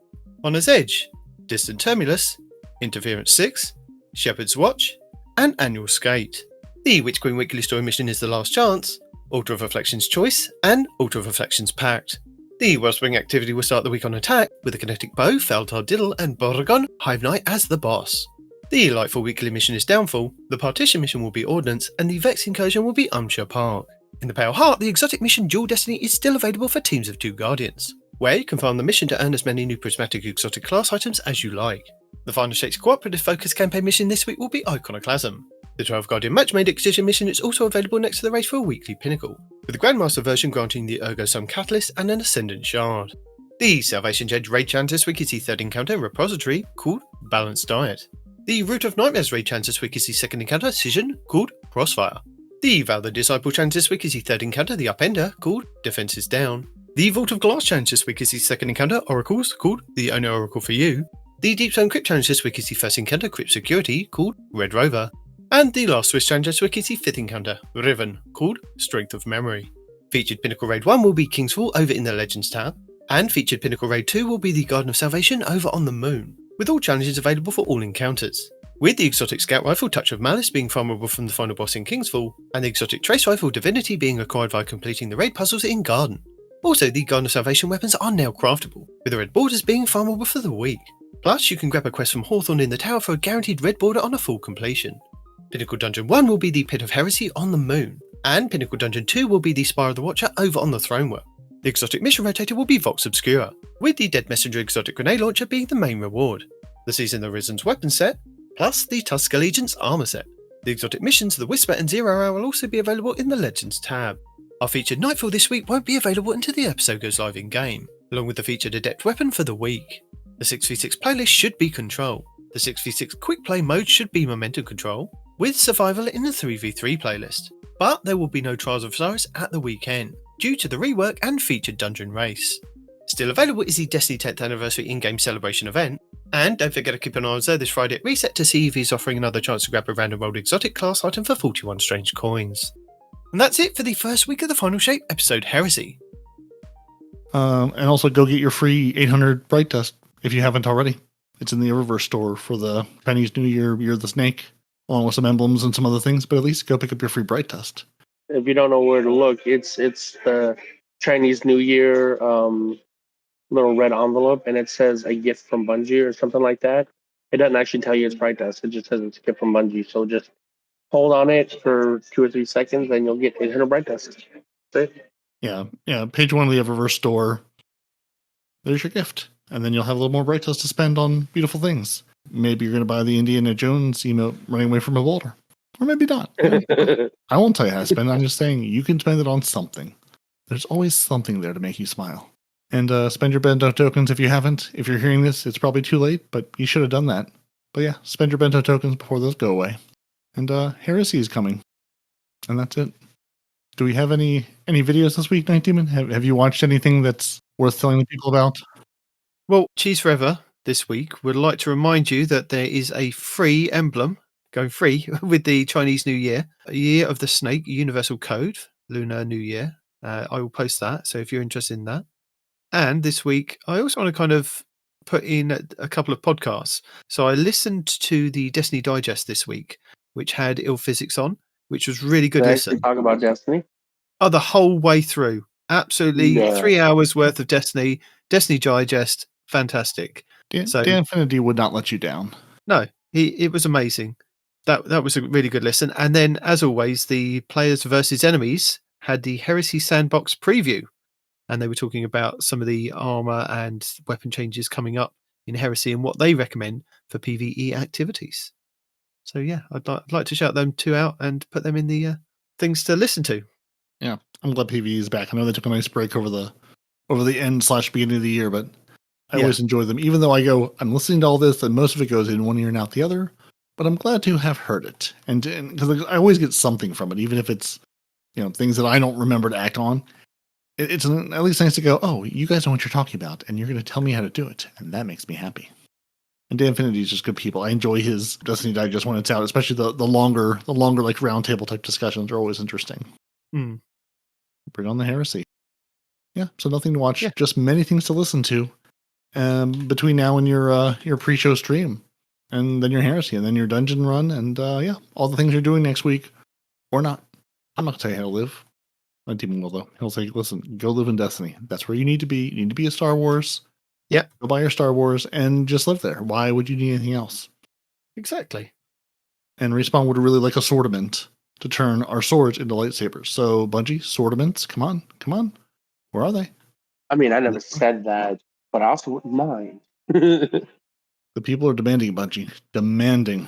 Honor's Edge, Distant Terminus, Interference 6, Shepherd's Watch, and Annual Skate. The Witch Queen Weekly Story mission is The Last Chance, Altar of Reflection's Choice, and Altar of Reflection's Pact. The Wellspring activity will start the week on attack, with the Kinetic Bow, Feltar Diddle, and Borgon Hive Knight as the boss. The Lightfall Weekly mission is Downfall, the Partition mission will be Ordnance, and the Vex Incursion will be Umshire Park. In the Pale Heart, the exotic mission Dual Destiny is still available for teams of 2 Guardians, where you can farm the mission to earn as many new prismatic exotic class items as you like. The Final Shakes Cooperative Focus campaign mission this week will be Iconoclasm. The 12 Guardian Matchmade Excision mission is also available next to the race for a weekly pinnacle, with the Grandmaster version granting the Ergo Sum Catalyst and an Ascendant Shard. The Salvation Jade Raid Challenge this week is the 3rd encounter repository called Balanced Diet. The Root of Nightmares Raid Challenge this week is the 2nd encounter Scission called Crossfire. The Val the Disciple Challenge this week is the 3rd encounter The Upender called Defense is Down. The Vault of Glass Challenge this week is the 2nd encounter Oracles called The Only Oracle for You. The Deep Zone Crypt Challenge this week is the 1st encounter Crypt Security called Red Rover. And the last Swiss Challenge this week is the 5th encounter Riven called Strength of Memory. Featured Pinnacle Raid 1 will be Kingsfall over in the Legends tab, and featured Pinnacle Raid 2 will be the Garden of Salvation over on the Moon, with all challenges available for all encounters. With the exotic Scout Rifle Touch of Malice being farmable from the final boss in Kingsfall, and the exotic Trace Rifle Divinity being acquired via completing the raid puzzles in Garden. Also, the Garden of Salvation weapons are now craftable, with the red borders being farmable for the week. Plus, you can grab a quest from Hawthorne in the Tower for a guaranteed red border on a full completion. Pinnacle Dungeon 1 will be the Pit of Heresy on the Moon, and Pinnacle Dungeon 2 will be the Spire of the Watcher over on the Thronework. The exotic mission rotator will be Vox Obscura, with the Dead Messenger exotic grenade launcher being the main reward. The Season of Risen's weapon set, plus the Tusk Allegiance armor set. The exotic missions The Whisper and Zero Hour will also be available in the Legends tab. Our featured Nightfall this week won't be available until the episode goes live in-game, along with the featured Adept weapon for the week. The 6v6 playlist should be Control. The 6v6 quick play mode should be Momentum Control, with Survival in the 3v3 playlist. But there will be no Trials of Osiris at the weekend, due to the rework and featured dungeon race. Still available is the Destiny 10th Anniversary in-game celebration event, and don't forget to keep an eye on Zer this Friday at Reset to see if he's offering another chance to grab a random rolled exotic class item for 41 strange coins. And that's it for the first week of the Final Shape episode, Heresy. And also go get your free 800 Bright Dust if you haven't already. It's in the Eververse store for the Chinese New Year, Year of the Snake, along with some emblems and some other things, but at least go pick up your free Bright Dust. If you don't know where to look, it's the Chinese New Year little red envelope, and it says a gift from Bungie or something like that. It doesn't actually tell you it's Bright Dust. It just says it's a gift from Bungie. So just hold on it for 2 or 3 seconds, and you'll get 800 Bright Dust. That's it. Yeah. Page 1 of the Eververse store. There's your gift. And then you'll have a little more Bright Dust to spend on beautiful things. Maybe you're going to buy the Indiana Jones emote running away from a boulder. Or maybe not. I won't tell you how to spend it. I'm just saying you can spend it on something. There's always something there to make you smile. And spend your bento tokens if you haven't. If you're hearing this, it's probably too late, but you should have done that. But yeah, spend your bento tokens before those go away. And Heresy is coming. And that's it. Do we have any videos this week, Nitedemon? Have you watched anything that's worth telling the people about? Well, Cheese Forever this week would like to remind you that there is a free emblem going free with the Chinese New Year, a Year of the Snake Universal Code, Lunar New Year. I will post that, so if you're interested in that. And this week, I also want to kind of put in a couple of podcasts. So I listened to the Destiny Digest this week, which had Ill Physics on, which was really good listen. Talk about Destiny? Oh, the whole way through. Absolutely 3 hours worth of Destiny Digest. Fantastic. Danfinity would not let you down. No, it was amazing. That was a really good listen. And then, as always, the Players versus Enemies had the Heresy Sandbox preview. And they were talking about some of the armor and weapon changes coming up in Heresy and what they recommend for PvE activities. So yeah, I'd like to shout them 2 out and put them in the things to listen to. Yeah, I'm glad PvE is back. I know they took a nice break over the end/beginning of the year, but I always enjoy them. Even though I'm listening to all this, and most of it goes in one ear and out the other. But I'm glad to have heard it, and because I always get something from it, even if it's things that I don't remember to act on. It's at least nice to go, oh, you guys know what you're talking about, and you're going to tell me how to do it, and that makes me happy. And Danfinity is just good people. I enjoy his Destiny Digest when it's out, especially the longer like roundtable type discussions are always interesting. Bring on the Heresy. Yeah, so nothing to watch, just many things to listen to between now and your pre-show stream, and then your Heresy, and then your dungeon run, and all the things you're doing next week, or not. I'm not going to tell you how to live. My demon will, though. He'll say, listen, go live in Destiny. That's where you need to be. You need to be a Star Wars. Yeah. Go buy your Star Wars and just live there. Why would you need anything else? Exactly. And Respawn would really like a swordament to turn our swords into lightsabers. So, Bungie, swordaments, come on. Where are they? I mean, I never said that, but I also wouldn't mind. The people are demanding, Bungie. Demanding.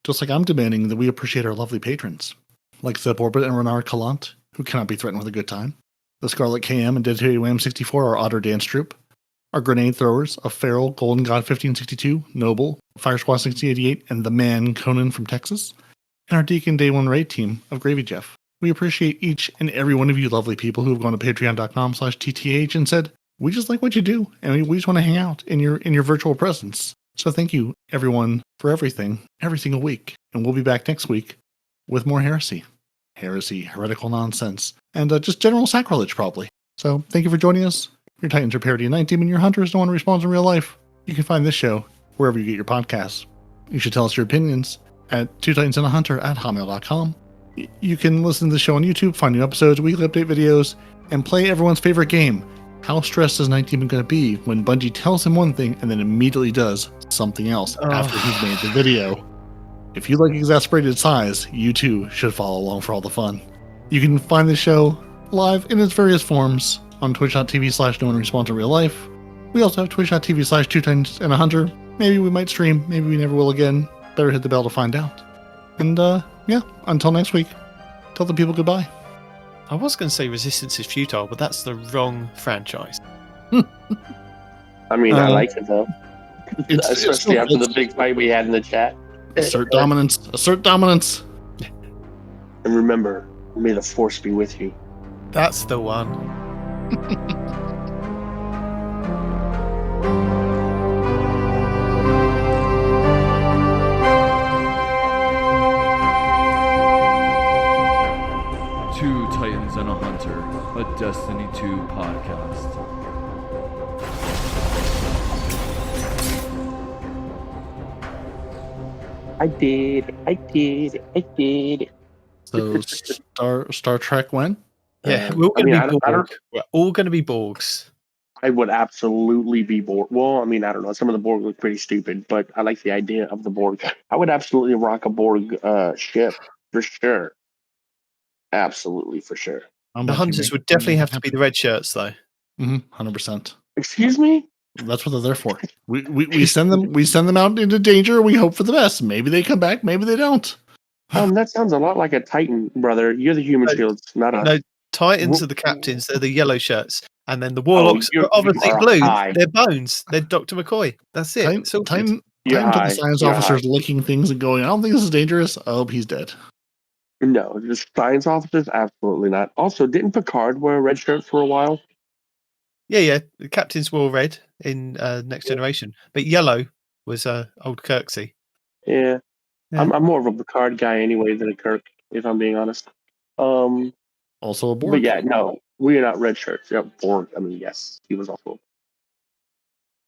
Just like I'm demanding that we appreciate our lovely patrons. Like Zep Orbit and Renard Calant, who cannot be threatened with a good time. The Scarlet KM and Dedicated Wham 64, our Otter Dance Troop. Our Grenade Throwers of Feral, Golden God 1562, Noble, Fire Squad 6088, and the Man Conan from Texas. And our Deacon Day 1 raid team of Gravy Jeff. We appreciate each and every one of you lovely people who have gone to patreon.com/TTH and said, we just like what you do, and we just want to hang out in your virtual presence. So thank you, everyone, for everything, every single week. And we'll be back next week with more Heresy, heretical nonsense, and just general sacrilege, probably. So thank you for joining us. Your Titans are Peroty and Nitedemon, your hunters, no one responds in real life. You can find this show wherever you get your podcasts. You should tell us your opinions at twotitansandahunter@hotmail.com. You can listen to the show on YouTube, find new episodes, weekly update videos, and play everyone's favorite game. How stressed is Nitedemon going to be when Bungie tells him one thing and then immediately does something else after he's made the video? If you like exasperated sighs, you too should follow along for all the fun. You can find the show live in its various forms on twitch.tv/no-one-responds-in-real-life. We also have twitch.tv/twotitansandahunter. Maybe we might stream, maybe we never will again. Better hit the bell to find out. And until next week, tell the people goodbye. I was going to say Resistance is futile, but that's the wrong franchise. I mean, I like it though. Especially after the big fight we had in the chat. Assert dominance. And remember, may the Force be with you. That's the one. podcast. I did. So Star Trek when? Yeah, we're all I going mean, to I be don't. Borg. We're all going to be Borgs. I would absolutely be Borg. Well, I mean, I don't know. Some of the Borg look pretty stupid, but I like the idea of the Borg. I would absolutely rock a Borg ship for sure. Absolutely for sure. The hunters would definitely have to be the red shirts, though. 100%. Excuse me? That's what they're there for. We send them out into danger. We hope for the best. Maybe they come back. Maybe they don't. That sounds a lot like a Titan, brother. You're the human shields, not us. No, Titans are the captains. They're the yellow shirts. And then the Warlocks you are obviously are blue. high. They're Bones. They're Dr. McCoy. That's it. Time You're to the high. science You're officers licking things and going, I don't think this is dangerous. Oh, he's dead. No, just science officers, absolutely not. Also, didn't Picard wear a red shirt for a while? Yeah. The captains wore red in Next Generation. But yellow was old Kirksey. Yeah. Yeah. I'm more of a Picard guy anyway than a Kirk, if I'm being honest. Also a Borg. But yeah, no, we are not red shirts. Yeah, Borg. I mean, yes, he was also